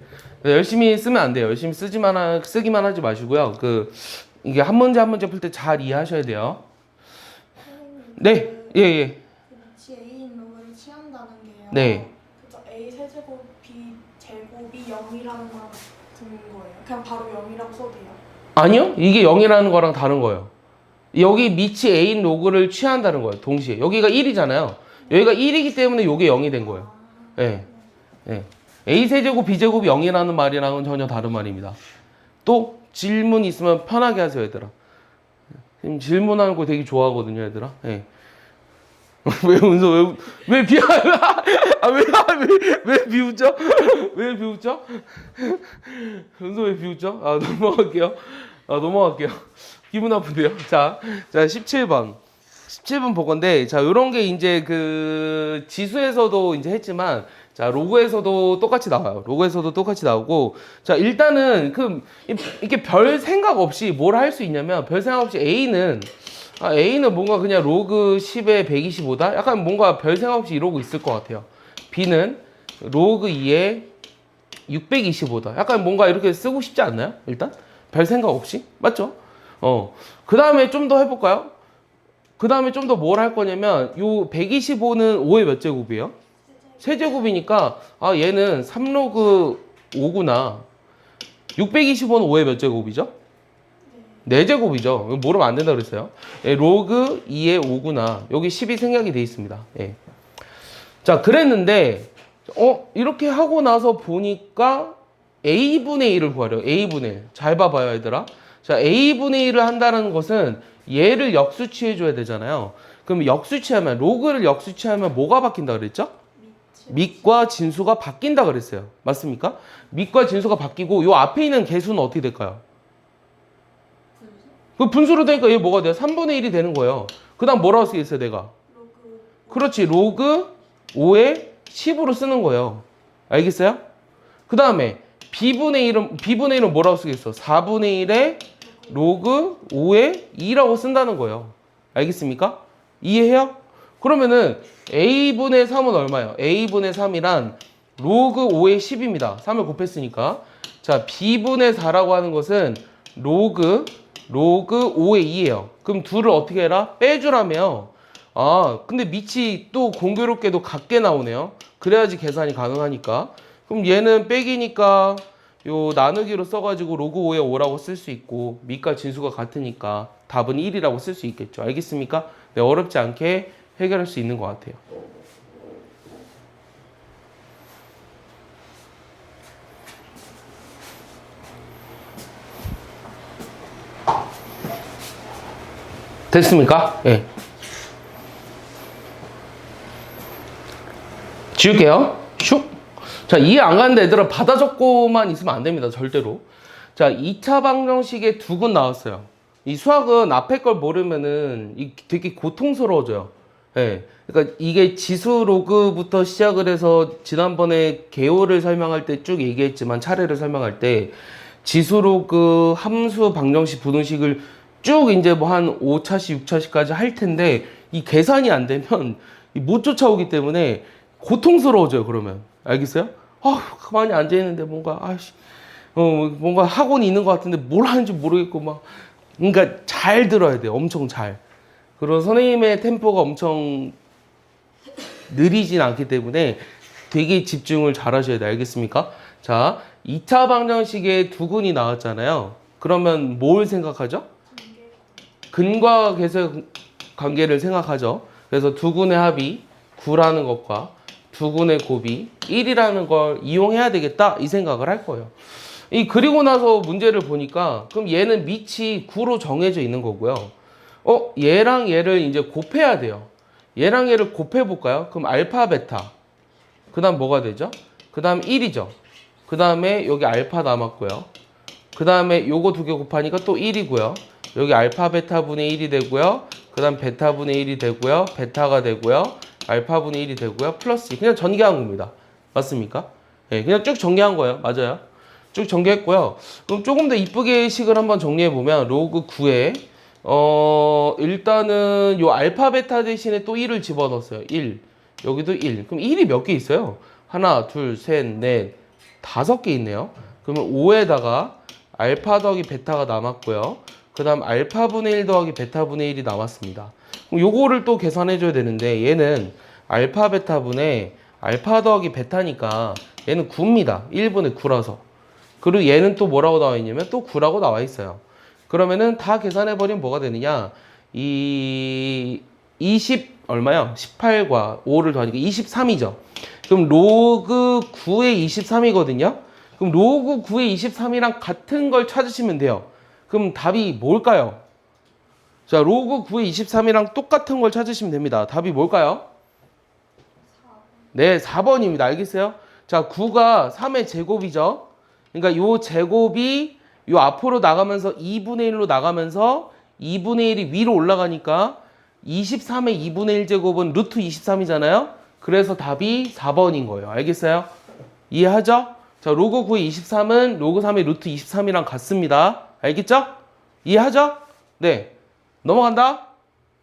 열심히 쓰면 안 돼요. 열심히 쓰기만 하지 마시고요. 이게 한 문제 한 문제 풀 때 잘 이해하셔야 돼요. 네, 예. 미치 A인 로그를 취한다는 게요. 네. 그죠? A 세제곱 B 제곱이 0이라는 거랑 같은 거예요. 그냥 바로 0이라고 써도 돼요. 아니요. 이게 0이라는 거랑 다른 거예요. 여기 미치 A인 로그를 취한다는 거예요. 동시에. 여기가 1이잖아요. 여기가 1이기 때문에 이게 0이 된 거예요. 예. 예. A 세제곱 B 제곱이 0이라는 말이랑은 전혀 다른 말입니다. 또 질문 있으면 편하게 하세요, 얘들아. 지금 질문하는 거 되게 좋아하거든요, 얘들아. 예. 왜 비웃죠? 왜 비웃죠? 은서 왜 비웃죠? 넘어갈게요. 기분 나쁜데요. 자, 17번. 17번 보건데, 자, 요런 게 이제 지수에서도 이제 했지만, 자, 로그에서도 똑같이 나와요. 로그에서도 똑같이 나오고, 자, 일단은 이렇게 별 생각 없이 뭘 할 수 있냐면, 별 생각 없이 A는 뭔가 그냥 로그 10에 125다? 약간 뭔가 별 생각 없이 이러고 있을 것 같아요. B는 로그 2에 625다. 약간 뭔가 이렇게 쓰고 싶지 않나요? 일단? 별 생각 없이? 맞죠? 그 다음에 좀 더 해볼까요? 그 다음에 좀 더 뭘 할 거냐면, 요 125는 5의 몇 제곱이에요? 세제곱이니까, 얘는 3로그 5구나. 625는 5의 몇 제곱이죠? 4제곱이죠. 모르면 안 된다 그랬어요. 예, 로그 2의 5구나. 여기 10이 생략이 돼 있습니다. 예. 자, 그랬는데, 이렇게 하고 나서 보니까 A분의 1을 구하래요. A분의 1. 잘 봐봐요, 얘들아. 자, A분의 1을 한다는 것은 얘를 역수치해줘야 되잖아요. 그럼 역수치하면, 로그를 역수치하면 뭐가 바뀐다 그랬죠? 밑과 진수가 바뀐다 그랬어요. 맞습니까? 밑과 진수가 바뀌고 요 앞에 있는 개수는 어떻게 될까요? 분수? 그 분수로 되니까 얘 뭐가 돼요? 3분의 1이 되는 거예요. 그 다음 뭐라고 쓰겠어요, 내가? 로그 그렇지. 로그 5에 10으로 쓰는 거예요. 알겠어요? 그 다음에 B분의 1은 뭐라고 쓰겠어? 4분의 1에 로그 5에 2라고 쓴다는 거예요. 알겠습니까? 이해해요? 그러면은 A분의 3은 얼마예요? A분의 3이란 로그 5의 10입니다. 3을 곱했으니까. 자, B분의 4라고 하는 것은 로그 5의 2예요. 그럼 둘을 어떻게 해라? 빼주라며. 아, 근데 밑이 또 공교롭게도 같게 나오네요. 그래야지 계산이 가능하니까. 그럼 얘는 빼기니까 요 나누기로 써가지고 로그 5에 5라고 쓸 수 있고 밑과 진수가 같으니까 답은 1이라고 쓸 수 있겠죠. 알겠습니까? 네, 어렵지 않게 해결할 수 있는 것 같아요. 됐습니까? 예. 지울게요. 슉. 자, 이해 안 가는데 얘들아 받아 적고만 있으면 안 됩니다. 절대로. 자, 2차 방정식에 두 근 나왔어요. 이 수학은 앞에 걸 모르면은 되게 고통스러워져요. 예. 그러니까 이게 지수 로그부터 시작을 해서 지난번에 개요를 설명할 때 쭉 얘기했지만 차례를 설명할 때 지수 로그 함수 방정식 부등식을 쭉 이제 뭐 한 5차씩 6차씩까지 할 텐데 이 계산이 안 되면 못 쫓아오기 때문에 고통스러워져요. 그러면 알겠어요? 아, 가만히 앉아 있는데 뭔가 뭔가 학원이 있는 것 같은데 뭘 하는지 모르겠고 막 그러니까 잘 들어야 돼요. 엄청 잘. 그리고 선생님의 템포가 엄청 느리진 않기 때문에 되게 집중을 잘 하셔야 돼요. 알겠습니까? 자, 2차 방정식에 두 근이 나왔잖아요. 그러면 뭘 생각하죠? 근과 계수의 관계를 생각하죠. 그래서 두 근의 합이 9라는 것과 두 근의 곱이 1이라는 걸 이용해야 되겠다 이 생각을 할 거예요. 그리고 나서 문제를 보니까 그럼 얘는 밑이 9로 정해져 있는 거고요. 얘랑 얘를 이제 곱해야 돼요. 얘랑 얘를 곱해 볼까요? 그럼 알파 베타. 그 다음 뭐가 되죠? 그 다음 1이죠. 그 다음에 여기 알파 남았고요. 그 다음에 요거 두 개 곱하니까 또 1이고요. 여기 알파 베타분의 1이 되고요. 그 다음 베타분의 1이 되고요. 베타가 되고요. 알파분의 1이 되고요. 플러스 그냥 전개한 겁니다. 맞습니까? 예, 그냥 쭉 전개한 거예요. 맞아요. 쭉 전개했고요. 그럼 조금 더 이쁘게 식을 한번 정리해 보면 로그 9에 일단은 요 알파 베타 대신에 또 1을 집어넣었어요. 1. 여기도 1. 그럼 1이 몇 개 있어요? 하나, 둘, 셋, 넷, 5개 있네요. 그러면 5에다가 알파 더하기 베타가 남았고요. 그 다음 알파분의 1 더하기 베타분의 1이 남았습니다. 그럼 요거를 또 계산해 줘야 되는데 얘는 알파 베타분의 알파 더하기 베타니까 얘는 9입니다. 1분의 9라서. 그리고 얘는 또 뭐라고 나와 있냐면 또 9라고 나와 있어요. 그러면은 다 계산해 버리면 뭐가 되느냐? 20 얼마요? 18과 5를 더하니까 23이죠. 그럼 로그 9의 23이거든요. 그럼 로그 9의 23이랑 같은 걸 찾으시면 돼요. 그럼 답이 뭘까요? 자, 로그 9의 23이랑 똑같은 걸 찾으시면 됩니다. 답이 뭘까요? 4번. 네, 4번입니다. 알겠어요? 자, 9가 3의 제곱이죠. 그러니까 요 제곱이 요 앞으로 나가면서 2분의 1로 나가면서 2분의 1이 위로 올라가니까 23의 2분의 1 제곱은 루트 23이잖아요. 그래서 답이 4번인 거예요. 알겠어요? 이해하죠? 자, 로그 9의 23은 로그 3의 루트 23이랑 같습니다. 알겠죠? 이해하죠? 네. 넘어간다?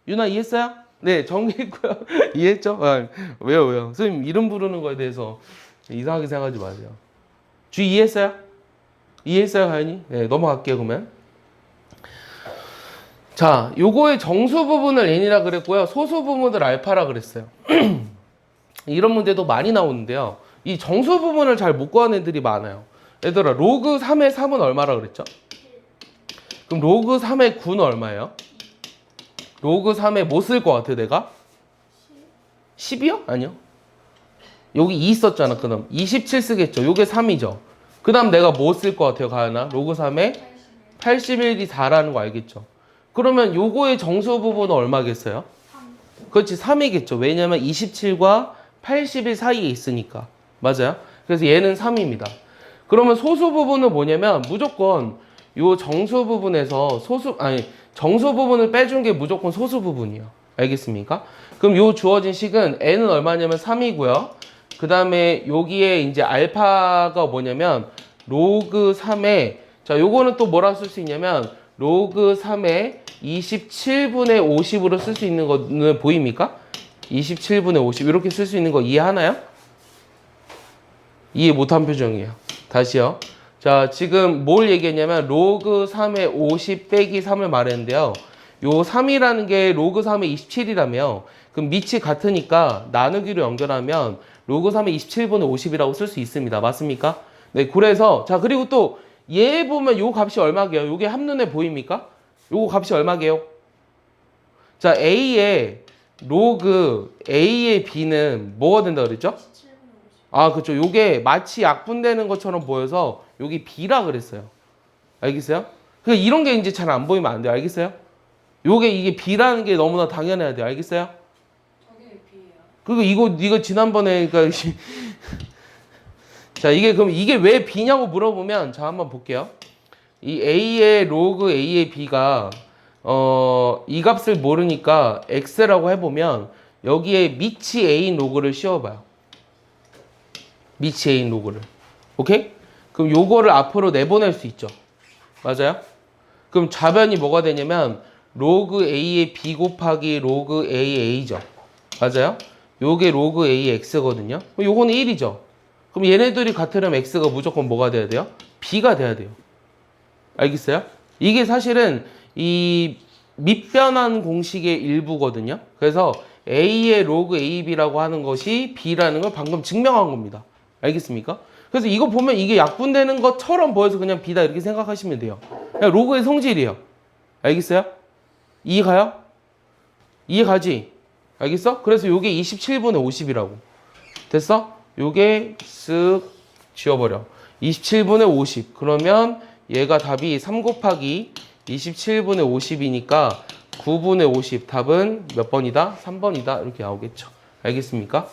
유나 이해했어요? 네, 정리했고요. 이해했죠? 아, 왜요? 선생님 이름 부르는 거에 대해서 이상하게 생각하지 마세요. 주 이해했어요? 이해했어요, 가연이? 네, 넘어갈게요, 그러면. 자, 요거의 정수 부분을 n이라 그랬고요. 소수 부분을 알파라 그랬어요. 이런 문제도 많이 나오는데요. 이 정수 부분을 잘 못 구하는 애들이 많아요. 얘들아, 로그 3의 3은 얼마라 그랬죠? 그럼 로그 3의 9는 얼마예요? 로그 3에 뭐 쓸 것 같아, 내가? 10이요? 아니요. 여기 2 있었잖아, 그럼. 27 쓰겠죠. 요게 3이죠. 그 다음 내가 뭐 쓸 것 같아요, 가연아? 로그 3에 81이 4라는 거 알겠죠? 그러면 요거의 정수 부분은 얼마겠어요? 3. 그렇지, 3이겠죠. 왜냐면 27과 80일 사이에 있으니까. 맞아요? 그래서 얘는 3입니다. 그러면 소수 부분은 뭐냐면 무조건 요 정수 부분에서 정수 부분을 빼준 게 무조건 소수 부분이에요. 알겠습니까? 그럼 요 주어진 식은 n은 얼마냐면 3이고요. 그 다음에 여기에 이제 알파가 뭐냐면 로그 3에 자 요거는 또 뭐라 쓸 수 있냐면 로그 3에 27분의 50으로 쓸 수 있는 거는 보입니까? 27분의 50 이렇게 쓸 수 있는 거 이해하나요? 이해 못한 표정이에요. 다시요. 자, 지금 뭘 얘기했냐면 로그 3의 50 빼기 3을 말했는데요. 요 3이라는 게 로그 3의 27이라며 그럼 밑이 같으니까 나누기로 연결하면 로그 3의 27분의 50이라고 쓸 수 있습니다. 맞습니까? 네, 그래서 자 그리고 또 얘 보면 요 값이 얼마게요? 요게 한눈에 보입니까? 요거 값이 얼마게요? 자, A의 로그 A의 B는 뭐가 된다 그랬죠? 17분의 50. 아, 그렇죠. 요게 마치 약분되는 것처럼 보여서 여기 B라 그랬어요. 알겠어요? 그러니까 이런 게 이제 잘 안 보이면 안 돼요. 알겠어요? 요게 이게 B라는 게 너무나 당연해야 돼요. 알겠어요? 저게 B예요. 그리고 이거 지난번에 그러니까 자, 그럼 이게 왜 B냐고 물어보면 자, 한번 볼게요. 이 A의 로그 A의 B가 이 값을 모르니까 X라고 해보면 여기에 밑이 A인 로그를 씌워봐요. 밑이 A인 로그를. 오케이? 그럼 요거를 앞으로 내보낼 수 있죠. 맞아요? 그럼 좌변이 뭐가 되냐면 로그 A의 B 곱하기 로그 AA죠. 맞아요? 요게 로그 AX거든요. 요거는 1이죠. 그럼 얘네들이 같으려면 X가 무조건 뭐가 돼야 돼요? B가 돼야 돼요. 알겠어요? 이게 사실은 이 밑변환 공식의 일부거든요. 그래서 A의 로그 AB라고 하는 것이 B라는 걸 방금 증명한 겁니다. 알겠습니까? 그래서 이거 보면 이게 약분되는 것처럼 보여서 그냥 B다 이렇게 생각하시면 돼요. 그냥 로그의 성질이에요. 알겠어요? 이해가요? 이해가지? 알겠어? 그래서 요게 27분의 50이라고. 됐어? 요게 쓱 지워버려. 27분의 50. 그러면 얘가 답이 3 곱하기 27분의 50이니까 9분의 50. 답은 몇 번이다? 3번이다. 이렇게 나오겠죠. 알겠습니까?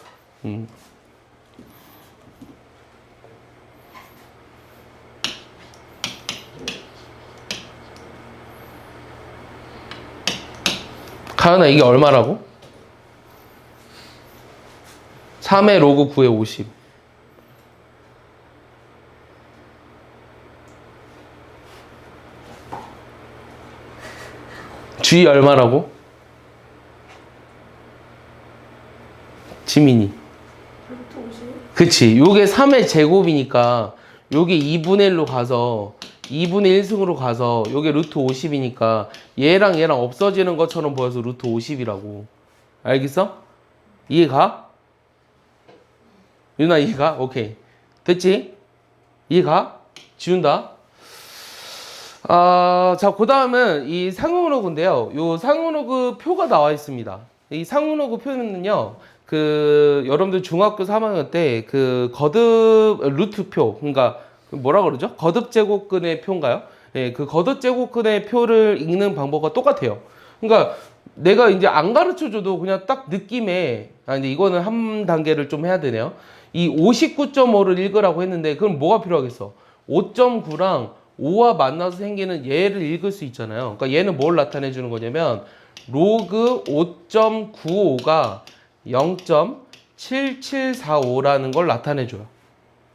가은아, 이게 얼마라고? 3의 로그 9의 50. G 얼마라고? 지민이. 루트 50. 그치. 요게 3의 제곱이니까 요게 2분의 1로 가서 2분의 1승으로 가서 요게 루트 50이니까 얘랑 얘랑 없어지는 것처럼 보여서 루트 50이라고. 알겠어? 이해가? 유나 이해가? 오케이. 됐지? 이해가? 지운다. 자, 그 다음은 이 상응로그인데요. 요 상응로그 표가 나와 있습니다. 이 상응로그 표는요, 여러분들 중학교 3학년 때 거듭 루트표, 그러니까 뭐라 그러죠? 거듭 제곱근의 표인가요? 예, 그 거듭 제곱근의 표를 읽는 방법과 똑같아요. 그러니까 내가 이제 안 가르쳐 줘도 그냥 딱 느낌에, 근데 이거는 한 단계를 좀 해야 되네요. 이 59.5를 읽으라고 했는데, 그럼 뭐가 필요하겠어? 5.9랑 5와 만나서 생기는 얘를 읽을 수 있잖아요. 그러니까 얘는 뭘 나타내 주는 거냐면 로그 5.95가 0.7745라는 걸 나타내 줘요.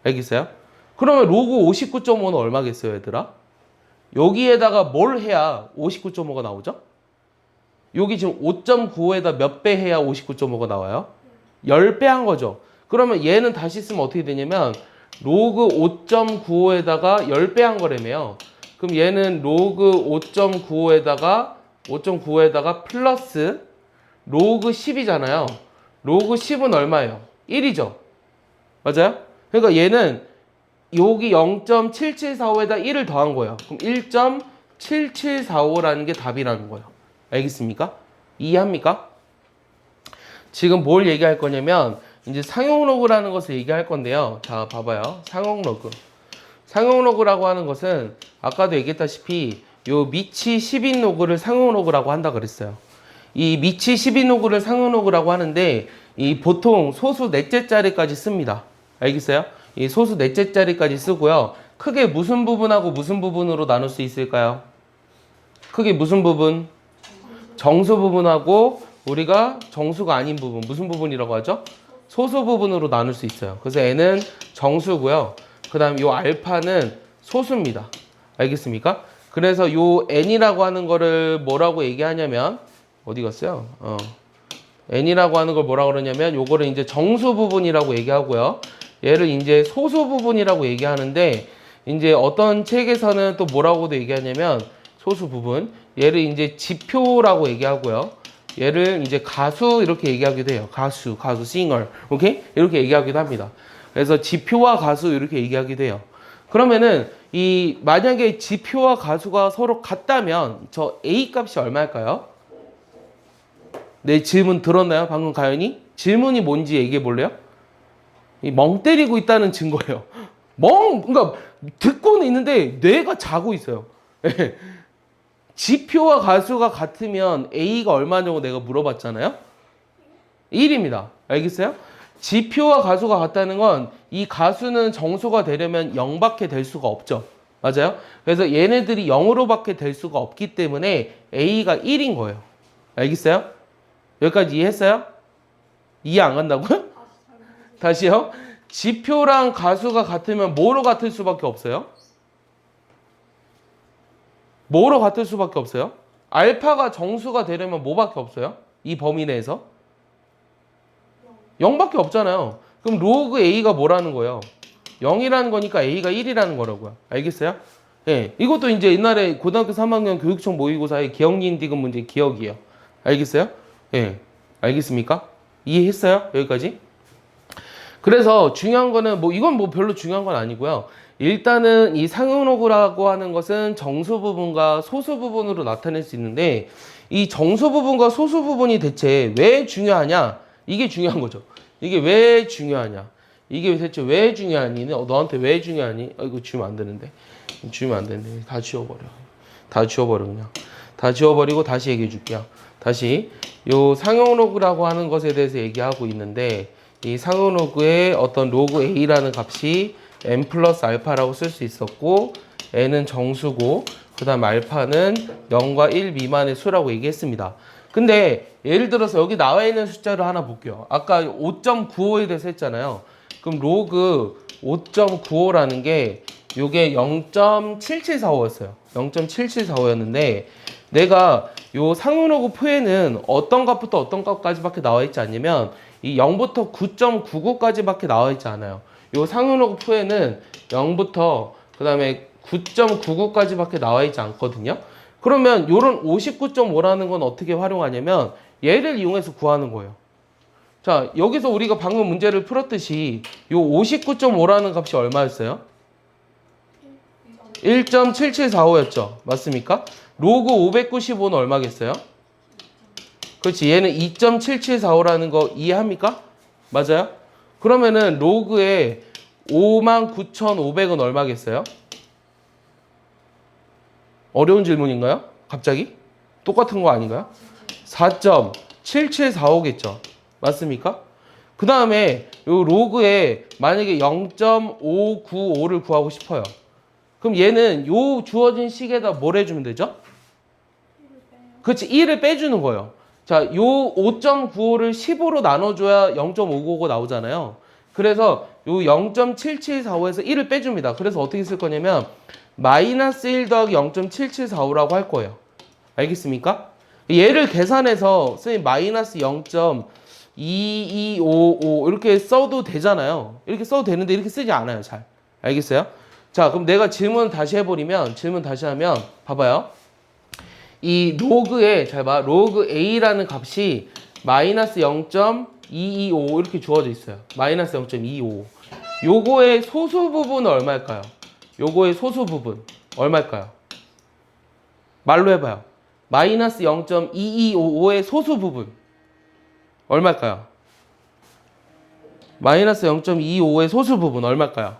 알겠어요? 그러면 로그 59.5는 얼마겠어요, 얘들아? 여기에다가 뭘 해야 59.5가 나오죠? 여기 지금 5.95에다 몇 배 해야 59.5가 나와요? 10배 한 거죠. 그러면 얘는 다시 쓰면 어떻게 되냐면 로그 5.95에다가 10배 한 거라며요. 그럼 얘는 로그 5.95에다가 플러스 로그 10이잖아요. 로그 10은 얼마예요? 1이죠. 맞아요? 그러니까 얘는 여기 0.7745에다 1을 더한 거예요. 그럼 1.7745라는 게 답이라는 거예요. 알겠습니까? 이해합니까? 지금 뭘 얘기할 거냐면 이제 상용로그라는 것을 얘기할 건데요. 자, 봐봐요. 상용로그. 상용로그라고 하는 것은 아까도 얘기했다시피 요 밑이 10인 로그를 상용로그라고 한다 그랬어요. 이 밑이 10인 로그를 상용로그라고 하는데 이 보통 소수 넷째 자리까지 씁니다. 알겠어요? 이 소수 넷째 자리까지 쓰고요. 크게 무슨 부분하고 무슨 부분으로 나눌 수 있을까요? 크게 무슨 부분? 정수 부분하고 우리가 정수가 아닌 부분, 무슨 부분이라고 하죠? 소수 부분으로 나눌 수 있어요. 그래서 n은 정수고요. 그 다음 요 알파는 소수입니다. 알겠습니까? 그래서 요 n이라고 하는 거를 뭐라고 얘기하냐면 어디 갔어요? n이라고 하는 걸 뭐라고 그러냐면 요거를 이제 정수 부분이라고 얘기하고요. 얘를 이제 소수 부분이라고 얘기하는데 이제 어떤 책에서는 또 뭐라고도 얘기하냐면 소수 부분 얘를 이제 지표라고 얘기하고요. 얘를 이제 가수 이렇게 얘기하기도 해요. 가수, singer. 오케이? 이렇게 얘기하기도 합니다. 그래서 지표와 가수 이렇게 얘기하기도 해요. 그러면은 이 만약에 지표와 가수가 서로 같다면 저 A 값이 얼마일까요? 내 질문 들었나요? 방금 가연이? 질문이 뭔지 얘기해 볼래요? 멍 때리고 있다는 증거예요. 그러니까 듣고는 있는데 뇌가 자고 있어요. 지표와 가수가 같으면 A가 얼마냐고 내가 물어봤잖아요. 1입니다. 알겠어요? 지표와 가수가 같다는 건 이 가수는 정수가 되려면 0밖에 될 수가 없죠. 맞아요? 그래서 얘네들이 0으로밖에 될 수가 없기 때문에 A가 1인 거예요. 알겠어요? 여기까지 이해했어요? 이해 안 간다고요? 다시요. 지표랑 가수가 같으면 뭐로 같을 수밖에 없어요? 뭐로 같을 수밖에 없어요? 알파가 정수가 되려면 뭐밖에 없어요? 이 범위 내에서? 0밖에 없잖아요. 그럼 로그 A가 뭐라는 거예요? 0이라는 거니까 A가 1이라는 거라고요. 알겠어요? 예. 이것도 이제 옛날에 고등학교 3학년 교육청 모의고사의 기억니은 디귿 문제 기억이에요. 알겠어요? 예. 알겠습니까? 이해했어요? 여기까지? 그래서 중요한 거는 이건 별로 중요한 건 아니고요. 일단은 이 상응로그라고 하는 것은 정수 부분과 소수 부분으로 나타낼 수 있는데 이 정수 부분과 소수 부분이 대체 왜 중요하냐? 이게 중요한 거죠. 이게 왜 중요하냐? 이게 대체 왜 중요하니? 너한테 왜 중요하니? 이거 주면 안 되는데. 주면 안 되는데. 다 지워버려. 다 지워버려 그냥. 다 지워버리고 다시 얘기해 줄게요. 다시 요 상응로그라고 하는 것에 대해서 얘기하고 있는데 이 상응로그의 어떤 로그 A라는 값이 n 플러스 알파라고 쓸 수 있었고 n은 정수고 그 다음 알파는 0과 1 미만의 수라고 얘기했습니다. 근데 예를 들어서 여기 나와 있는 숫자를 하나 볼게요. 아까 5.95에 대해서 했잖아요. 그럼 로그 5.95라는 게 요게 0.7745였어요. 0.7745였는데 내가 요 상응로그 표에는 어떤 값부터 어떤 값까지밖에 나와 있지 않냐면 이 0부터 9.99까지밖에 나와 있지 않아요. 요 상응로그 표에는 0부터 그 다음에 9.99까지밖에 나와 있지 않거든요. 그러면 요런 59.5라는 건 어떻게 활용하냐면 얘를 이용해서 구하는 거예요. 자, 여기서 우리가 방금 문제를 풀었듯이 요 59.5라는 값이 얼마였어요? 1.7745였죠. 맞습니까? 로그 595는 얼마겠어요? 그렇지. 얘는 2.7745라는 거 이해합니까? 맞아요? 그러면은 로그에 59,500은 얼마겠어요? 어려운 질문인가요? 갑자기? 똑같은 거 아닌가요? 4.7745겠죠. 맞습니까? 그 다음에 요 로그에 만약에 0.595를 구하고 싶어요. 그럼 얘는 요 주어진 식에다 뭘 해주면 되죠? 그렇지. 1을 빼주는 거예요. 자, 요 5.95를 15로 나눠줘야 0.595 나오잖아요. 그래서 요 0.7745에서 1을 빼줍니다. 그래서 어떻게 쓸 거냐면 마이너스 1 더하기 0.7745라고 할 거예요. 알겠습니까? 얘를 계산해서 선생님 마이너스 0.2255 이렇게 써도 되잖아요. 이렇게 써도 되는데 이렇게 쓰지 않아요. 잘. 알겠어요? 자, 그럼 내가 질문 다시 해버리면 질문 다시 하면 봐봐요. 이 로그에 잘 봐. 로그 A라는 값이 마이너스 0.225 이렇게 주어져 있어요. 마이너스 0.225. 요거의 소수 부분은 얼마일까요? 요거의 소수 부분 얼마일까요? 말로 해봐요. 마이너스 0.2255의 소수 부분 얼마일까요? 마이너스 0.225의 소수 부분 얼마일까요?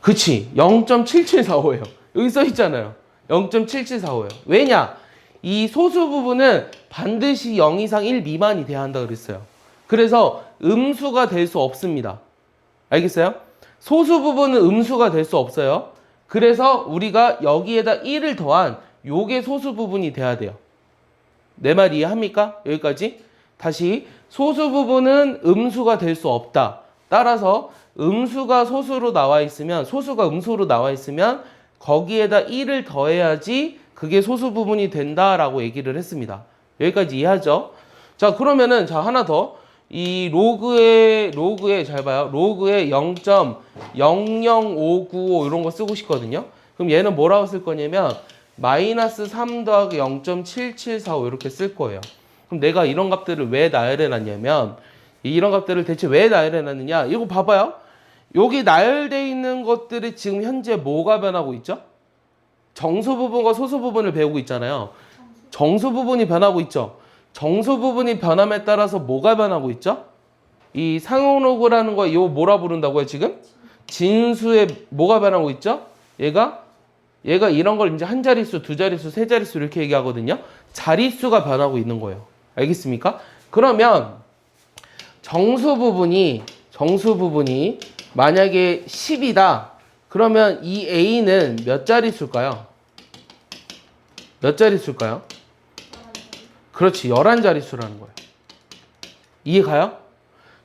0.7745. 그치. 0.7745예요. 여기 써 있잖아요. 0.7745예요. 왜냐? 이 소수 부분은 반드시 0 이상 1 미만이 돼야 한다 그랬어요. 그래서 음수가 될 수 없습니다. 알겠어요? 소수 부분은 음수가 될 수 없어요. 그래서 우리가 여기에다 1을 더한 요게 소수 부분이 돼야 돼요. 내 말 이해합니까? 여기까지? 다시 소수 부분은 음수가 될 수 없다. 따라서 음수가 소수로 나와 있으면 소수가 음수로 나와 있으면 거기에다 1을 더해야지 그게 소수 부분이 된다라고 얘기를 했습니다. 여기까지 이해하죠? 자, 그러면은 자 하나 더. 이 로그에 잘 봐요. 로그에 0.00595 이런 거 쓰고 싶거든요. 그럼 얘는 뭐라고 쓸 거냐면 마이너스 3 더하기 0.7745 이렇게 쓸 거예요. 그럼 내가 이런 값들을 왜 나열해놨냐면 이런 값들을 대체 왜 나열해놨느냐? 이거 봐봐요. 여기 나열되어 있는 것들이 지금 현재 뭐가 변하고 있죠? 정수 부분과 소수 부분을 배우고 있잖아요. 정수 부분이 변하고 있죠. 정수 부분이 변함에 따라서 뭐가 변하고 있죠? 이 상용로그라는 거 이거 뭐라 부른다고요 지금? 진수의 뭐가 변하고 있죠? 얘가 이런 걸 이제 한 자릿수, 두 자릿수, 세 자릿수 이렇게 얘기하거든요. 자릿수가 변하고 있는 거예요. 알겠습니까? 그러면 정수 부분이 만약에 10이다. 그러면 이 A는 몇 자릿수일까요? 몇 자릿수일까요? 그렇지, 11자릿수라는 거예요. 이해가요?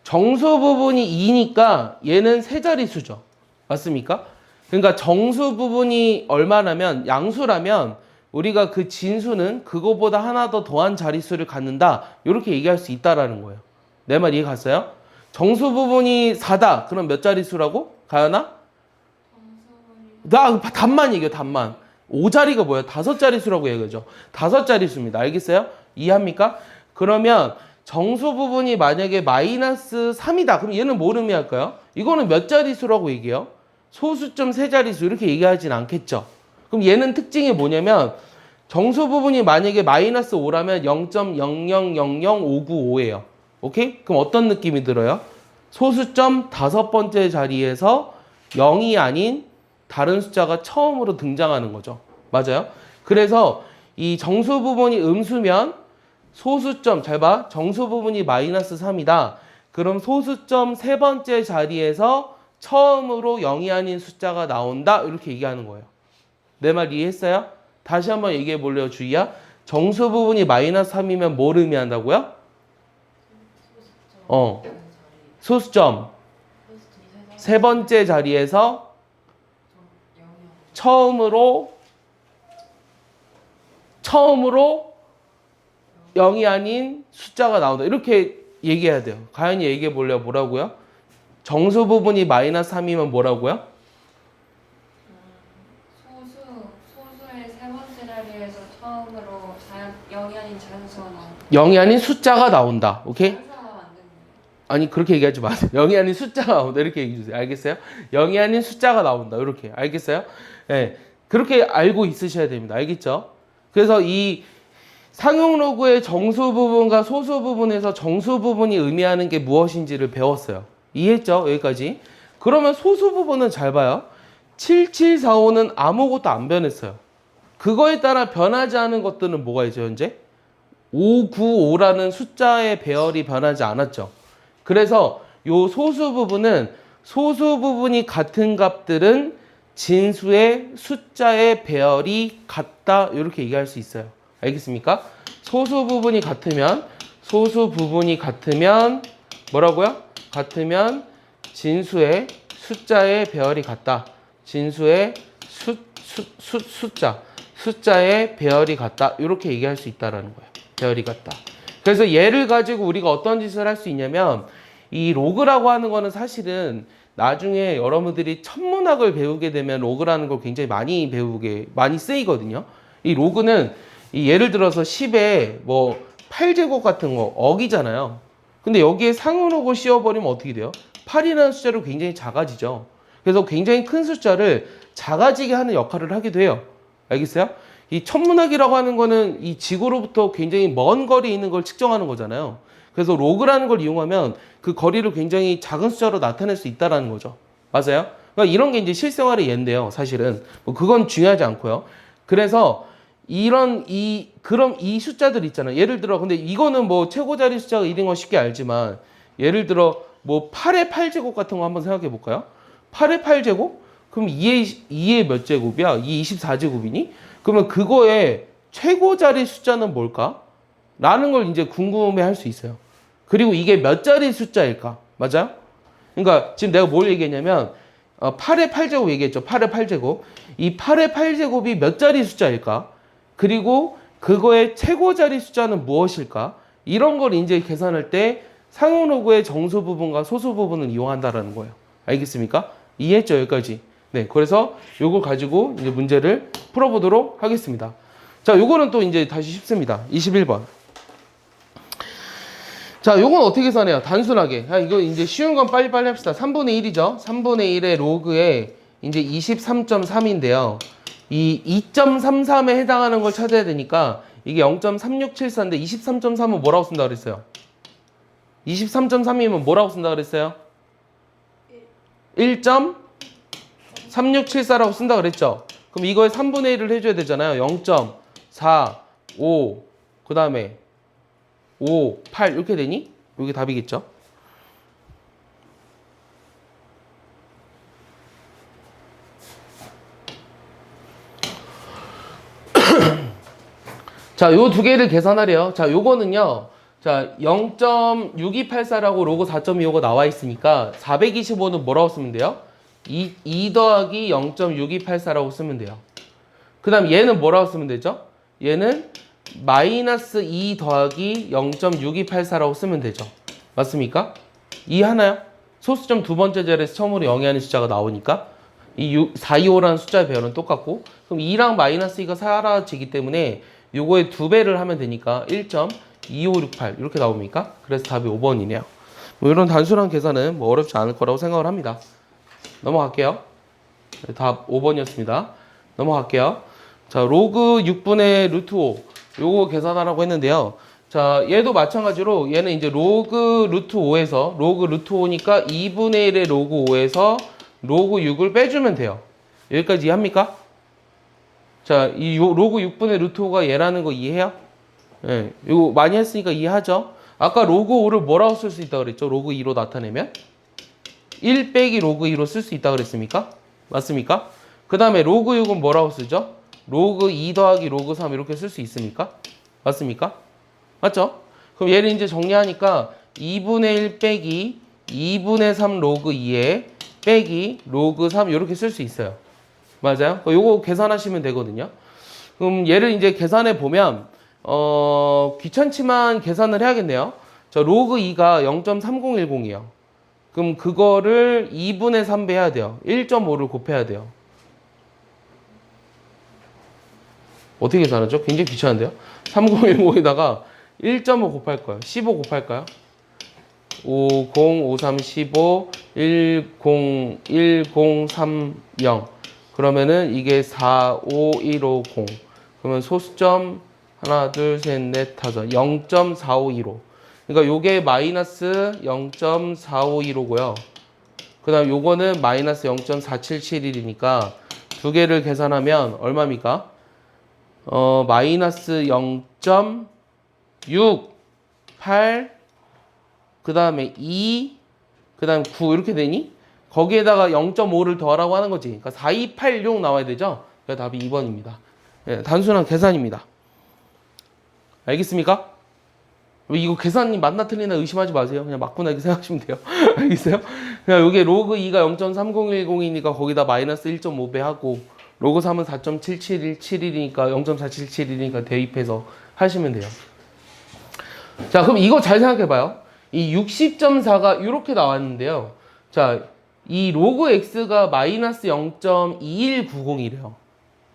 정수 부분이 2니까 얘는 세 자릿수죠. 맞습니까? 그러니까 정수 부분이 얼마라면 양수라면 우리가 그 진수는 그거보다 하나 더 더한 자릿수를 갖는다. 이렇게 얘기할 수 있다라는 거예요. 내 말 이해 갔어요? 정수 부분이 4다. 그럼 몇 자릿수라고? 가연아? 나 답만 얘기해, 답만. 5자리가 뭐야? 5자릿수라고 얘기하죠. 5자릿수입니다. 알겠어요? 이해합니까? 그러면 정수 부분이 만약에 마이너스 3이다. 그럼 얘는 뭘 의미할까요? 이거는 몇 자릿수라고 얘기해요? 소수점 세 자릿수 이렇게 얘기하진 않겠죠. 그럼 얘는 특징이 뭐냐면 정수 부분이 만약에 마이너스 5라면 0.0000595예요. 오케이? 그럼 어떤 느낌이 들어요? 소수점 5번째 자리에서 0이 아닌 다른 숫자가 처음으로 등장하는 거죠. 맞아요? 그래서 이 정수 부분이 음수면 소수점, 잘 봐. 정수 부분이 마이너스 3이다. 그럼 소수점 세 번째 자리에서 처음으로 0이 아닌 숫자가 나온다. 이렇게 얘기하는 거예요. 내 말 이해했어요? 다시 한번 얘기해 볼래요, 주희야? 정수 부분이 마이너스 3이면 뭘 의미한다고요? 소수점 세 번째 자리에서 처음으로 0이 아닌 숫자가 나온다. 이렇게 얘기해야 돼요. 가연이 얘기해 볼래요? 뭐라고요? 정수 부분이 마이너스 3이면 뭐라고요? 소수의 세 번째 자리에서 처음으로 0이 아닌 자연수가 나온다. 0이 아닌 숫자가 나온다. 오케이? 자연수가 나오면 안 되는 거예요. 아니 그렇게 얘기하지 마세요. 0이 아닌 숫자가 나온다. 이렇게 얘기해 주세요. 알겠어요? 0이 아닌 숫자가 나온다. 이렇게. 알겠어요? 네. 그렇게 알고 있으셔야 됩니다. 알겠죠? 그래서 이 상용 로그의 정수 부분과 소수 부분에서 정수 부분이 의미하는 게 무엇인지를 배웠어요. 이해했죠? 여기까지. 그러면 소수 부분은 잘 봐요. 7745는 아무것도 안 변했어요. 그거에 따라 변하지 않은 것들은 뭐가 있죠, 현재? 595라는 숫자의 배열이 변하지 않았죠. 그래서 요 소수 부분이 같은 값들은 진수의 숫자의 배열이 같다. 이렇게 얘기할 수 있어요. 알겠습니까? 소수 부분이 같으면 뭐라고요? 같으면 진수의 숫자의 배열이 같다. 진수의 숫자의 배열이 같다. 이렇게 얘기할 수 있다라는 거예요. 배열이 같다. 그래서 얘를 가지고 우리가 어떤 짓을 할 수 있냐면 이 로그라고 하는 거는 사실은 나중에 여러분들이 천문학을 배우게 되면 로그라는 걸 굉장히 많이 쓰이거든요. 이 로그는 예를 들어서 10에 뭐 8제곱 같은 거 억이잖아요. 근데 여기에 상용록을 씌워버리면 어떻게 돼요? 8이라는 숫자로 굉장히 작아지죠. 그래서 굉장히 큰 숫자를 작아지게 하는 역할을 하기도 해요. 알겠어요? 이 천문학이라고 하는 거는 이 지구로부터 굉장히 먼 거리에 있는 걸 측정하는 거잖아요. 그래서 로그라는 걸 이용하면 그 거리를 굉장히 작은 숫자로 나타낼 수 있다는 거죠. 맞아요? 그러니까 이런 게 이제 실생활의 예인데요. 사실은. 뭐 그건 중요하지 않고요. 그래서 그럼 이 숫자들 있잖아. 예를 들어, 근데 이거는 뭐 최고 자리 숫자가 1인 건 쉽게 알지만, 예를 들어, 뭐 8의 8제곱 같은 거 한번 생각해 볼까요? 8의 8제곱? 그럼 2의 몇 제곱이야? 2 24제곱이니? 그러면 그거의 최고 자리 숫자는 뭘까? 라는 걸 이제 궁금해 할 수 있어요. 그리고 이게 몇 자리 숫자일까? 맞아요? 그러니까 지금 내가 뭘 얘기했냐면, 8의 8제곱 얘기했죠. 8의 8제곱. 이 8의 8제곱이 몇 자리 숫자일까? 그리고 그거의 최고 자리 숫자는 무엇일까? 이런 걸 이제 계산할 때 상용로그의 정수 부분과 소수 부분을 이용한다라는 거예요. 알겠습니까? 이해했죠? 여기까지. 네. 그래서 요걸 가지고 이제 문제를 풀어보도록 하겠습니다. 자, 요거는 또 이제 다시 쉽습니다. 21번. 자, 요건 어떻게 계산해요? 단순하게. 이거 이제 쉬운 건 빨리빨리 합시다. 3분의 1이죠? 3분의 1의 로그에 이제 23.3인데요. 이 2.33에 해당하는 걸 찾아야 되니까 이게 0.3674인데 23.3은 뭐라고 쓴다 그랬어요? 23.3이면 뭐라고 쓴다 그랬어요? 1.3674라고 쓴다 그랬죠? 그럼 이거에 3분의 1을 해줘야 되잖아요. 0.4, 5, 그 다음에 5, 8 이렇게 되니? 이게 답이겠죠? 자, 요 두 개를 계산하래요. 자, 요거는요. 자, 0.6284라고 로그 4.25가 나와 있으니까 425는 뭐라고 쓰면 돼요? 2 더하기 0.6284라고 쓰면 돼요. 그 다음 얘는 뭐라고 쓰면 되죠? 얘는 마이너스 2 더하기 0.6284라고 쓰면 되죠. 맞습니까? 이해하나요? 소수점 두 번째 자리에서 처음으로 영위하는 숫자가 나오니까 이 425라는 숫자의 배열은 똑같고, 그럼 2랑 마이너스 2가 사라지기 때문에 요거의 2배를 하면 되니까 1.2568 이렇게 나옵니까? 그래서 답이 5번이네요. 뭐 이런 단순한 계산은 뭐 어렵지 않을 거라고 생각을 합니다. 넘어갈게요. 답 5번이었습니다. 넘어갈게요. 자, 로그 6분의 루트 5 요거 계산하라고 했는데요. 자, 얘도 마찬가지로 얘는 이제 로그 루트 5에서 로그 루트 5니까 2분의 1의 로그 5에서 로그 6을 빼주면 돼요. 여기까지 이해합니까? 자, 이 로그 6분의 루트 5가 얘라는 거 이해해요? 예, 이거 많이 했으니까 이해하죠? 아까 로그 5를 뭐라고 쓸 수 있다고 그랬죠? 로그 2로 나타내면 1 빼기 로그 2로 쓸 수 있다고 그랬습니까? 맞습니까? 그 다음에 로그 6은 뭐라고 쓰죠? 로그 2 더하기 로그 3 이렇게 쓸 수 있습니까? 맞습니까? 맞죠? 그럼 얘를 이제 정리하니까 2분의 1 빼기 2분의 3 로그 2에 빼기 로그 3 이렇게 쓸 수 있어요. 맞아요? 요거 계산하시면 되거든요. 그럼 얘를 이제 계산해 보면 귀찮지만 계산을 해야겠네요. 자, 로그 2가 0.3010이에요. 그럼 그거를 2분의 3배 해야 돼요. 1.5를 곱해야 돼요. 어떻게 계산하죠? 굉장히 귀찮은데요? 3010에다가 1.5 곱할 거예요. 15 곱할까요? 50, 53, 15, 10, 1030. 그러면은 이게 4, 5, 1, 5, 0. 그러면 소수점 하나, 둘, 셋, 넷, 다섯. 0.4515. 그러니까 요게 마이너스 0.4515고요. 그 다음 요거는 마이너스 0.4771이니까 두 개를 계산하면 얼마입니까? 마이너스 0.68, 그 다음에 2, 그 다음 9 이렇게 되니? 거기에다가 0.5를 더하라고 하는 거지. 그러니까 4286 나와야 되죠? 그러니까 답이 2번입니다. 예, 단순한 계산입니다. 알겠습니까? 이거 계산이 맞나 틀리나 의심하지 마세요. 그냥 맞구나 이렇게 생각하시면 돼요. 알겠어요? 그냥 이게 로그 2가 0.3010이니까 거기다 마이너스 1.5배 하고, 로그 3은 4.7717이니까 0.4771이니까 대입해서 하시면 돼요. 자, 그럼 이거 잘 생각해봐요. 이 60.4가 이렇게 나왔는데요. 자, 이 로그 x가 마이너스 0.2190이래요.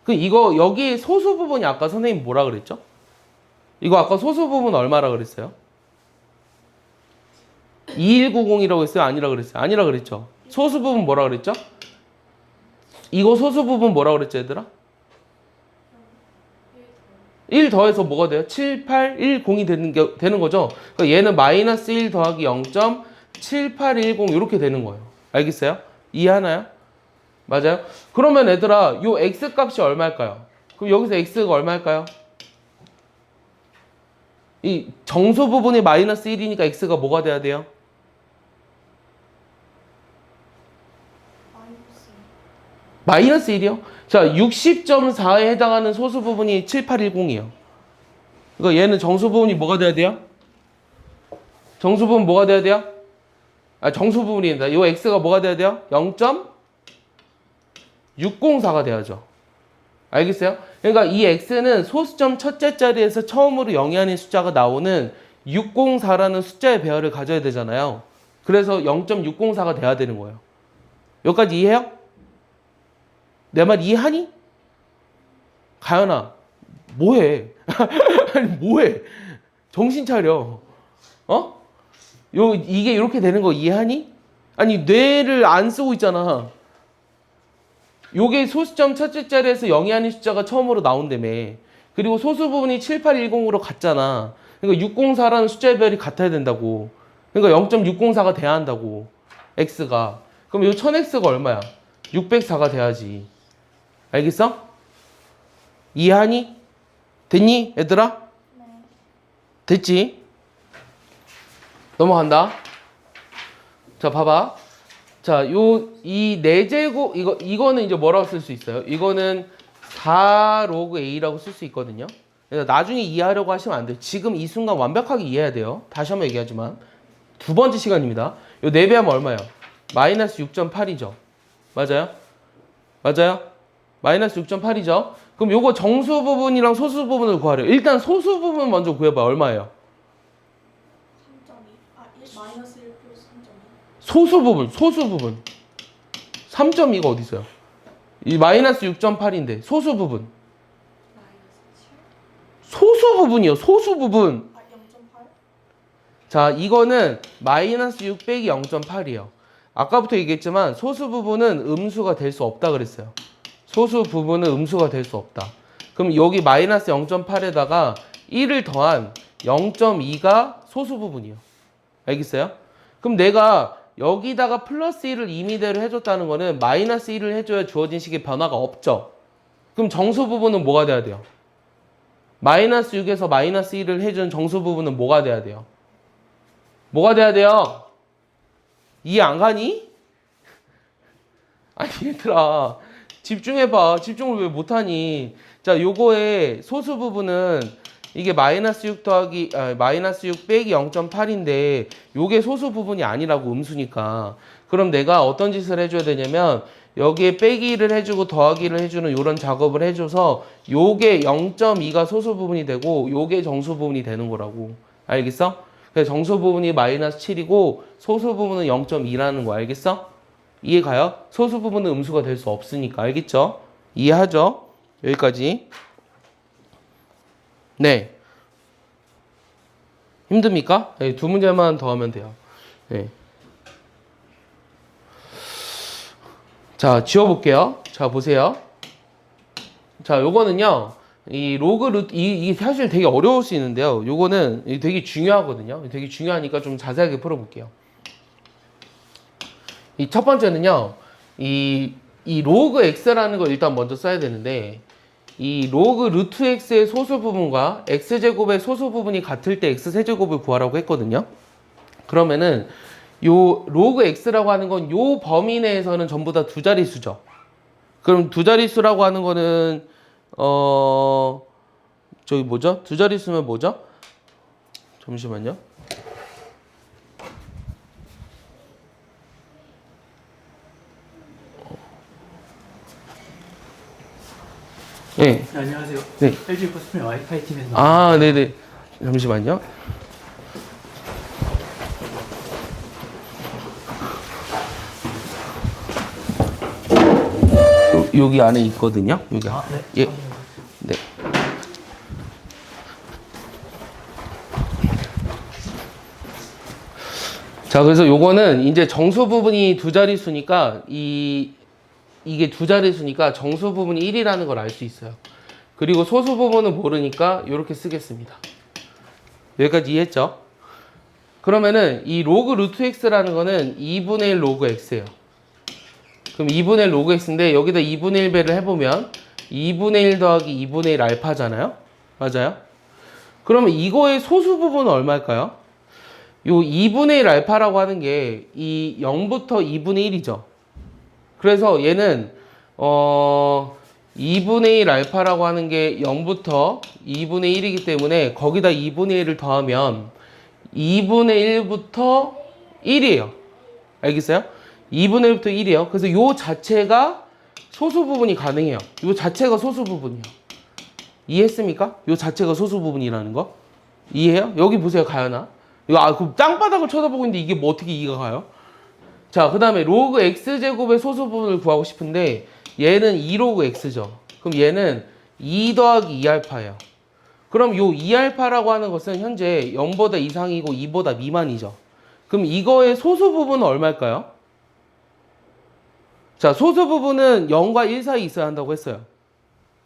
그 이거 여기 소수 부분이 아까 선생님 뭐라 그랬죠? 이거 아까 소수 부분 얼마라 그랬어요? 2190이라고 했어요? 아니라 그랬어요? 아니라 그랬죠? 소수 부분 뭐라 그랬죠? 이거 소수 부분 뭐라 그랬죠, 얘들아? 1 더해서 뭐가 돼요? 7810이 되는 거죠? 그러니까 얘는 마이너스 1 더하기 0.7810 이렇게 되는 거예요. 알겠어요? 이해하나요? 맞아요? 그러면 얘들아, 요 x 값이 얼마일까요? 그럼 여기서 x가 얼마일까요? 이 정수 부분이 마이너스 1이니까 x가 뭐가 돼야 돼요? 마이너스 1이요? 자, 60.4에 해당하는 소수 부분이 7810이요. 그러니까 얘는 정수 부분이 뭐가 돼야 돼요? 정수 부분 뭐가 돼야 돼요? 아, 정수 부분입니다. 이 x가 뭐가 돼야 돼요? 0.604가 돼야죠. 알겠어요? 그러니까 이 x는 소수점 첫째 자리에서 처음으로 영이 아닌 숫자가 나오는 604라는 숫자의 배열을 가져야 되잖아요. 그래서 0.604가 돼야 되는 거예요. 여기까지 이해해요? 내 말 이해하니? 가연아, 뭐해? 아니, 뭐해? 정신 차려. 어? 이게 이렇게 되는 거 이해하니? 아니, 뇌를 안 쓰고 있잖아. 요게 소수점 첫째 자리에서 0이 아닌 숫자가 처음으로 나온다며. 그리고 소수 부분이 7810으로 같잖아. 그러니까 604라는 숫자의 배열이 같아야 된다고. 그러니까 0.604가 돼야 한다고. x가. 그럼 요 1000x가 얼마야? 604가 돼야지. 알겠어? 이해하니? 됐니? 얘들아? 네. 됐지? 넘어간다. 자, 봐봐. 자, 이 4제곱, 이거는 이제 뭐라고 쓸 수 있어요? 이거는 4 로그 A라고 쓸 수 있거든요. 그래서 나중에 이해하려고 하시면 안 돼요. 지금 이 순간 완벽하게 이해해야 돼요. 다시 한번 얘기하지만. 두 번째 시간입니다. 요 4배하면 얼마예요? 마이너스 6.8이죠. 맞아요? 맞아요? 마이너스 6.8이죠. 그럼 요거 정수 부분이랑 소수 부분을 구하래요. 일단 소수 부분 먼저 구해봐. 얼마예요? 3.2. 아, 1 마이너스 1 플러스 3.2. 소수 부분. 3.2가 어디 있어요? 이 마이너스 6.8인데 소수 부분. 소수 부분이요. 소수 부분. 아, 0.8? 자, 이거는 마이너스 6 빼기 0.8이에요. 아까부터 얘기했지만 소수 부분은 음수가 될 수 없다 그랬어요. 소수 부분은 음수가 될 수 없다. 그럼 여기 마이너스 0.8에다가 1을 더한 0.2가 소수 부분이에요. 알겠어요? 그럼 내가 여기다가 플러스 1을 임의대로 해줬다는 거는 마이너스 1을 해줘야 주어진 식의 변화가 없죠. 그럼 정수 부분은 뭐가 돼야 돼요? 마이너스 6에서 마이너스 1을 해준 정수 부분은 뭐가 돼야 돼요? 뭐가 돼야 돼요? 이해 안 가니? 아니 얘들아 집중해봐. 집중을 왜 못하니? 자, 요거의 소수 부분은 이게 마이너스 6 더하기 마이너스 6 빼기 0.8인데 요게 소수 부분이 아니라고 음수니까. 그럼 내가 어떤 짓을 해줘야 되냐면 여기에 빼기를 해주고 더하기를 해주는 요런 작업을 해줘서 요게 0.2가 소수 부분이 되고 요게 정수 부분이 되는 거라고. 알겠어? 그래서 정수 부분이 마이너스 7이고 소수 부분은 0.2라는 거. 알겠어? 이해가요? 소수 부분은 음수가 될 수 없으니까. 알겠죠? 이해하죠? 여기까지. 네. 힘듭니까? 네, 두 문제만 더 하면 돼요. 네. 자, 지워볼게요. 자, 보세요. 자, 요거는요. 이 로그 루트, 이게 사실 되게 어려울 수 있는데요. 요거는 되게 중요하거든요. 되게 중요하니까 좀 자세하게 풀어볼게요. 이 첫 번째는요. 이 로그 x라는 걸 일단 먼저 써야 되는데 이 로그 루트 x의 소수 부분과 x제곱의 소수 부분이 같을 때 x세제곱을 구하라고 했거든요. 그러면은 요 로그 x라고 하는 건 요 범위 내에서는 전부 다 두 자릿수죠. 그럼 두 자릿수라고 하는 거는 저기 뭐죠? 두 자릿수면 뭐죠? 잠시만요. 네. 네, 안녕하세요. 네. LG 코스메 와이파이 팀에서 아, 네네. 잠시만요. 여기 안에 있거든요. 여기. 아, 네. 예. 네. 자, 그래서 요거는 이제 정수 부분이 두 자릿수니까 이게 두 자릿수니까 정수 부분이 1이라는 걸 알 수 있어요. 그리고 소수 부분은 모르니까 이렇게 쓰겠습니다. 여기까지 이해했죠? 그러면은 이 로그 루트 x라는 거는 2분의 1 로그 x예요. 그럼 2분의 1 로그 x인데 여기다 2분의 1배를 해보면 2분의 1 더하기 2분의 1 알파잖아요. 맞아요? 그러면 이거의 소수 부분은 얼마일까요? 요 2분의 1 알파라고 하는 게 이 0부터 2분의 1이죠. 그래서 얘는 2분의 1 알파라고 하는 게 0부터 2분의 1이기 때문에 거기다 2분의 1을 더하면 2분의 1부터 1이에요. 알겠어요? 2분의 1부터 1이에요. 그래서 요 자체가 소수 부분이 가능해요. 요 자체가 소수 부분이에요. 이해했습니까? 요 자체가 소수 부분이라는 거. 이해해요? 여기 보세요, 가연아. 이거 그 땅바닥을 쳐다보고 있는데 이게 뭐 어떻게 이해가 가요? 자, 그 다음에 로그 x제곱의 소수 부분을 구하고 싶은데 얘는 2로그 x죠. 그럼 얘는 2 더하기 2알파예요. 그럼 요 2알파라고 하는 것은 현재 0보다 이상이고 2보다 미만이죠. 그럼 이거의 소수 부분은 얼마일까요? 자, 소수 부분은 0과 1 사이 있어야 한다고 했어요.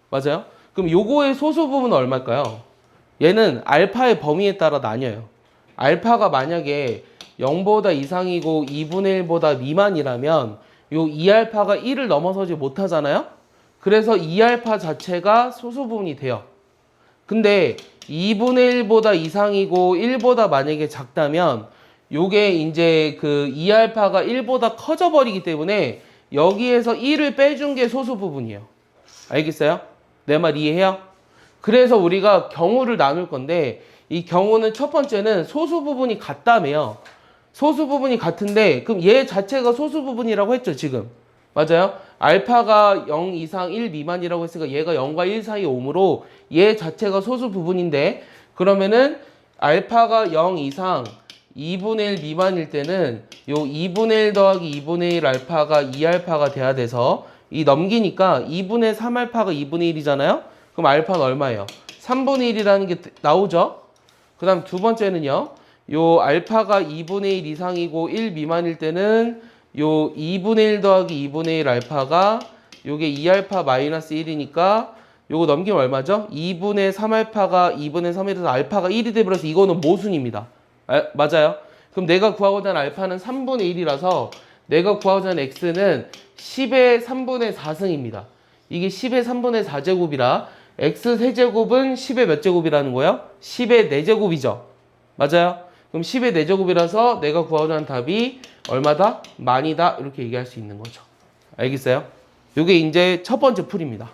맞아요? 그럼 요거의 소수 부분은 얼마일까요? 얘는 알파의 범위에 따라 나뉘어요. 알파가 만약에 0보다 이상이고 2분의 1보다 미만이라면 요 2알파가 1을 넘어서지 못하잖아요? 그래서 2알파 자체가 소수 부분이 돼요. 근데 2분의 1보다 이상이고 1보다 만약에 작다면 요게 이제 그 2알파가 1보다 커져버리기 때문에 여기에서 1을 빼준 게 소수 부분이에요. 알겠어요? 내 말 이해해요? 그래서 우리가 경우를 나눌 건데 이 경우는 첫 번째는 소수 부분이 같다며요. 소수 부분이 같은데 그럼 얘 자체가 소수 부분이라고 했죠, 지금. 맞아요? 알파가 0 이상 1 미만이라고 했으니까 얘가 0과 1 사이에 오므로 얘 자체가 소수 부분인데 그러면은 알파가 0 이상 2분의 1 미만일 때는 요 2분의 1 더하기 2분의 1 알파가 2알파가 돼야 돼서 이 넘기니까 2분의 3알파가 2분의 1이잖아요? 그럼 알파는 얼마예요? 3분의 1이라는 게 나오죠? 그 다음 두 번째는요. 요 알파가 2분의 1 이상이고 1 미만일 때는 요 2분의 1 더하기 2분의 1 알파가 요게 2알파 마이너스 1이니까 요거 넘기면 얼마죠? 2분의 3알파가 2분의 3이라서 알파가 1이 돼버려서 이거는 모순입니다. 맞아요? 그럼 내가 구하고자 하는 알파는 3분의 1이라서 내가 구하고자 하는 x는 10의 3분의 4승입니다. 이게 10의 3분의 4제곱이라 x 세제곱은 10의 몇 제곱이라는 거예요? 10의 4제곱이죠. 맞아요? 그럼 10의 4제곱이라서 내가 구하고자 하는 답이 얼마다? 만이다. 이렇게 얘기할 수 있는 거죠. 알겠어요? 이게 이제 첫 번째 풀입니다.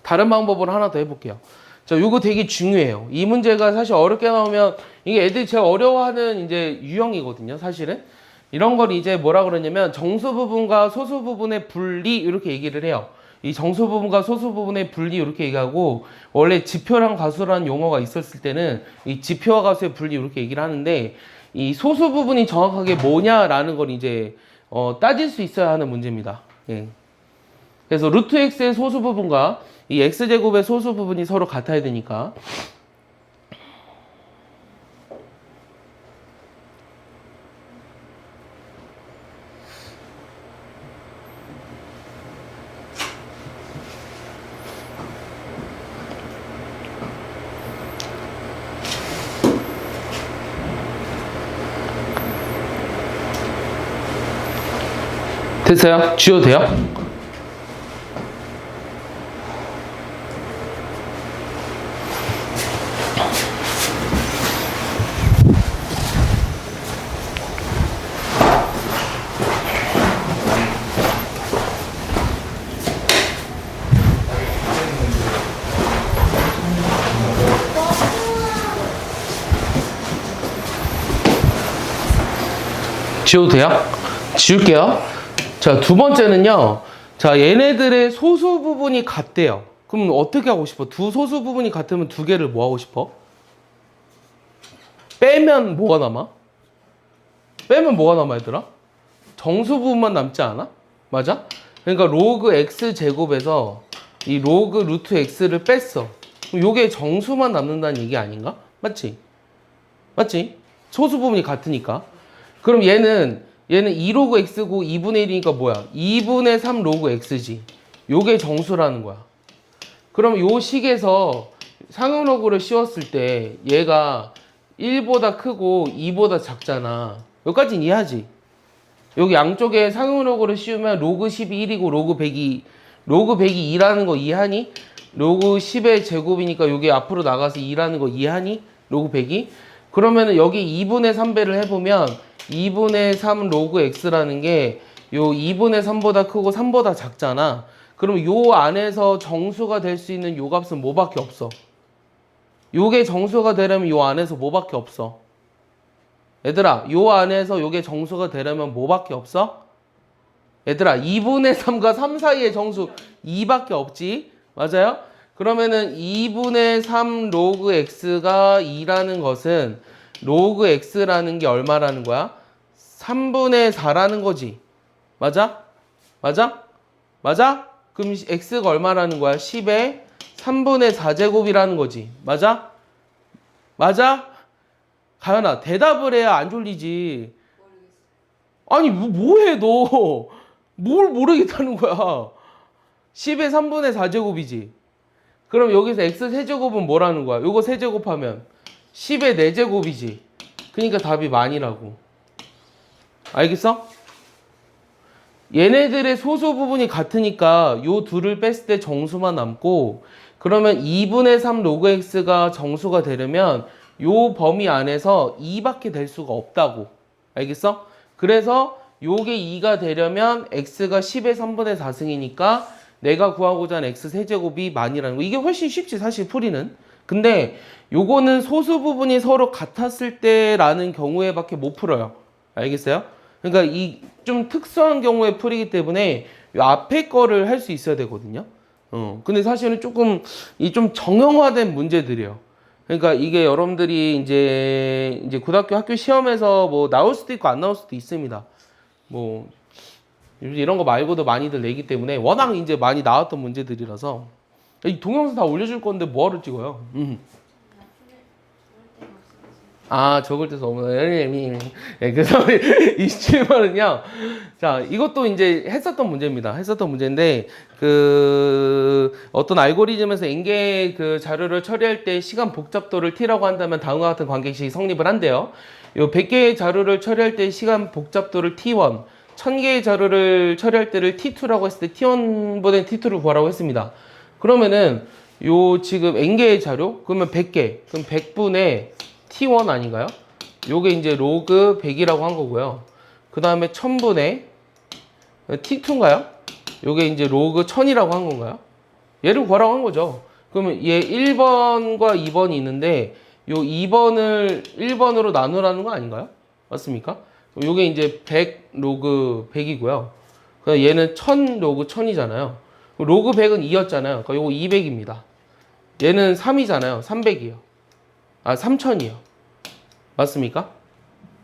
다른 방법으로 하나 더 해볼게요. 자, 요거 되게 중요해요. 이 문제가 사실 어렵게 나오면 이게 애들이 제일 어려워하는 이제 유형이거든요, 사실은. 이런 걸 이제 뭐라 그러냐면 정수 부분과 소수 부분의 분리 이렇게 얘기를 해요. 이 정수 부분과 소수 부분의 분리 이렇게 얘기하고 원래 지표랑 가수라는 용어가 있었을 때는 이 지표와 가수의 분리 이렇게 얘기를 하는데 이 소수 부분이 정확하게 뭐냐라는 걸 이제 따질 수 있어야 하는 문제입니다. 예. 그래서 루트 x의 소수 부분과 이 x제곱의 소수 부분이 서로 같아야 되니까 됐어요? 지워도 돼요? 지워도 돼요? 지울게요. 자, 두 번째는요. 자, 얘네들의 소수 부분이 같대요. 그럼 어떻게 하고 싶어? 두 소수 부분이 같으면 두 개를 뭐 하고 싶어? 빼면 뭐가 남아? 빼면 뭐가 남아, 얘들아? 정수 부분만 남지 않아? 맞아? 그러니까 로그 x 제곱에서 이 로그 루트 x를 뺐어. 그럼 요게 정수만 남는다는 얘기 아닌가? 맞지? 맞지? 소수 부분이 같으니까. 그럼 얘는 2로그 x고 2분의 1이니까 뭐야? 2분의 3 로그 x지. 요게 정수라는 거야. 그럼 요 식에서 상응로그를 씌웠을 때 얘가 1보다 크고 2보다 작잖아. 여기까지는 이해하지? 여기 양쪽에 상응로그를 씌우면 로그 10이 1이고 로그 100이 로그 100이 2라는 거 이해하니? 로그 10의 제곱이니까 여기 앞으로 나가서 2라는 거 이해하니? 로그 100이? 그러면은 여기 2분의 3배를 해보면 2분의 3 로그 x라는 게 요 2분의 3보다 크고 3보다 작잖아. 그럼 요 안에서 정수가 될 수 있는 요 값은 뭐밖에 없어? 요게 정수가 되려면 요 안에서 뭐밖에 없어? 얘들아, 요 안에서 요게 정수가 되려면 뭐밖에 없어? 얘들아, 2분의 3과 3 사이의 정수 2밖에 없지? 맞아요? 그러면은 2분의 3 로그 x가 2라는 것은 로그 x라는 게 얼마라는 거야? 3분의 4라는 거지. 맞아? 맞아? 맞아? 그럼 x가 얼마라는 거야? 10의 3분의 4제곱이라는 거지. 맞아? 맞아? 가연아, 대답을 해야 안 졸리지. 아니, 뭐해, 너? 뭘 모르겠다는 거야? 10의 3분의 4제곱이지. 그럼 여기서 x 세제곱은 뭐라는 거야? 요거 세제곱하면 10의 4제곱이지. 그러니까 답이 만이라고. 알겠어? 얘네들의 소수 부분이 같으니까 요 둘을 뺐을 때 정수만 남고, 그러면 2분의 3 로그 x가 정수가 되려면 요 범위 안에서 2밖에 될 수가 없다고. 알겠어? 그래서 요게 2가 되려면 x가 10의 3분의 4승이니까 내가 구하고자 하는 x 세제곱이 만이라는 거. 이게 훨씬 쉽지 사실 풀이는. 근데 요거는 소수 부분이 서로 같았을 때라는 경우에 밖에 못 풀어요. 알겠어요? 그러니까 이 좀 특수한 경우에 풀이기 때문에 요 앞에 거를 할 수 있어야 되거든요. 근데 사실은 조금 이 좀 정형화된 문제들이에요. 그러니까 이게 여러분들이 이제 고등학교 학교 시험에서 뭐 나올 수도 있고 안 나올 수도 있습니다. 뭐 이런 거 말고도 많이들 내기 때문에 워낙 이제 많이 나왔던 문제들이라서 이 동영상 다 올려줄 건데 뭐하러 찍어요? 아, 적을 때서 없는. 그래서 이 질문은요. 자, 이것도 이제 했었던 문제입니다. 했었던 문제인데, 어떤 알고리즘에서 N개의 그 자료를 처리할 때 시간 복잡도를 T라고 한다면 다음과 같은 관계식이 성립을 한대요. 요 100개의 자료를 처리할 때 시간 복잡도를 T1, 1000개의 자료를 처리할 때를 T2라고 했을 때 T1보다 T2를 구하라고 했습니다. 그러면은 요 지금 N개의 자료? 그러면 100개. 그럼 100분의 T1 아닌가요? 요게 이제 로그 100이라고 한 거고요. 그 다음에 1000분의 T2인가요? 요게 이제 로그 1000이라고 한 건가요? 얘를 구하라고 한 거죠. 그러면 얘 1번과 2번이 있는데 요 2번을 1번으로 나누라는 거 아닌가요? 맞습니까? 그럼 요게 이제 100 로그 100이고요. 얘는 1000 로그 1000이잖아요. 로그 100은 2였잖아요. 그러니까 요거 200입니다. 얘는 3이잖아요. 300이요. 아, 3000이요. 맞습니까?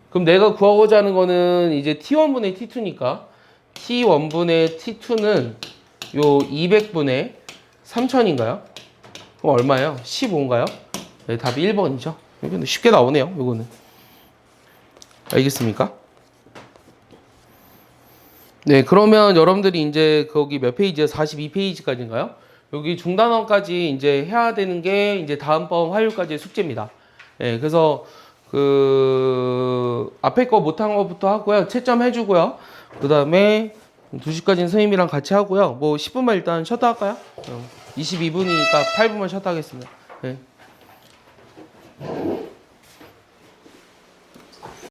그럼 내가 구하고자 하는 거는 이제 T1분의 T2니까 T1분의 T2는 요 200분의 3000인가요? 그럼 얼마예요? 15인가요? 네, 답이 1번이죠. 이거는 쉽게 나오네요. 요거는. 알겠습니까? 네, 그러면 여러분들이 이제 거기 몇 페이지에 42페이지까지인가요? 여기 중단원까지 이제 해야 되는 게 이제 다음번 화요일까지의 숙제입니다. 네, 그래서 앞에 거 못한 거부터 하고요. 채점 해주고요. 그 다음에 2시까지는 선생님이랑 같이 하고요. 뭐 10분만 일단 쉬었다 할까요? 22분이니까 8분만 쉬었다 하겠습니다. 네.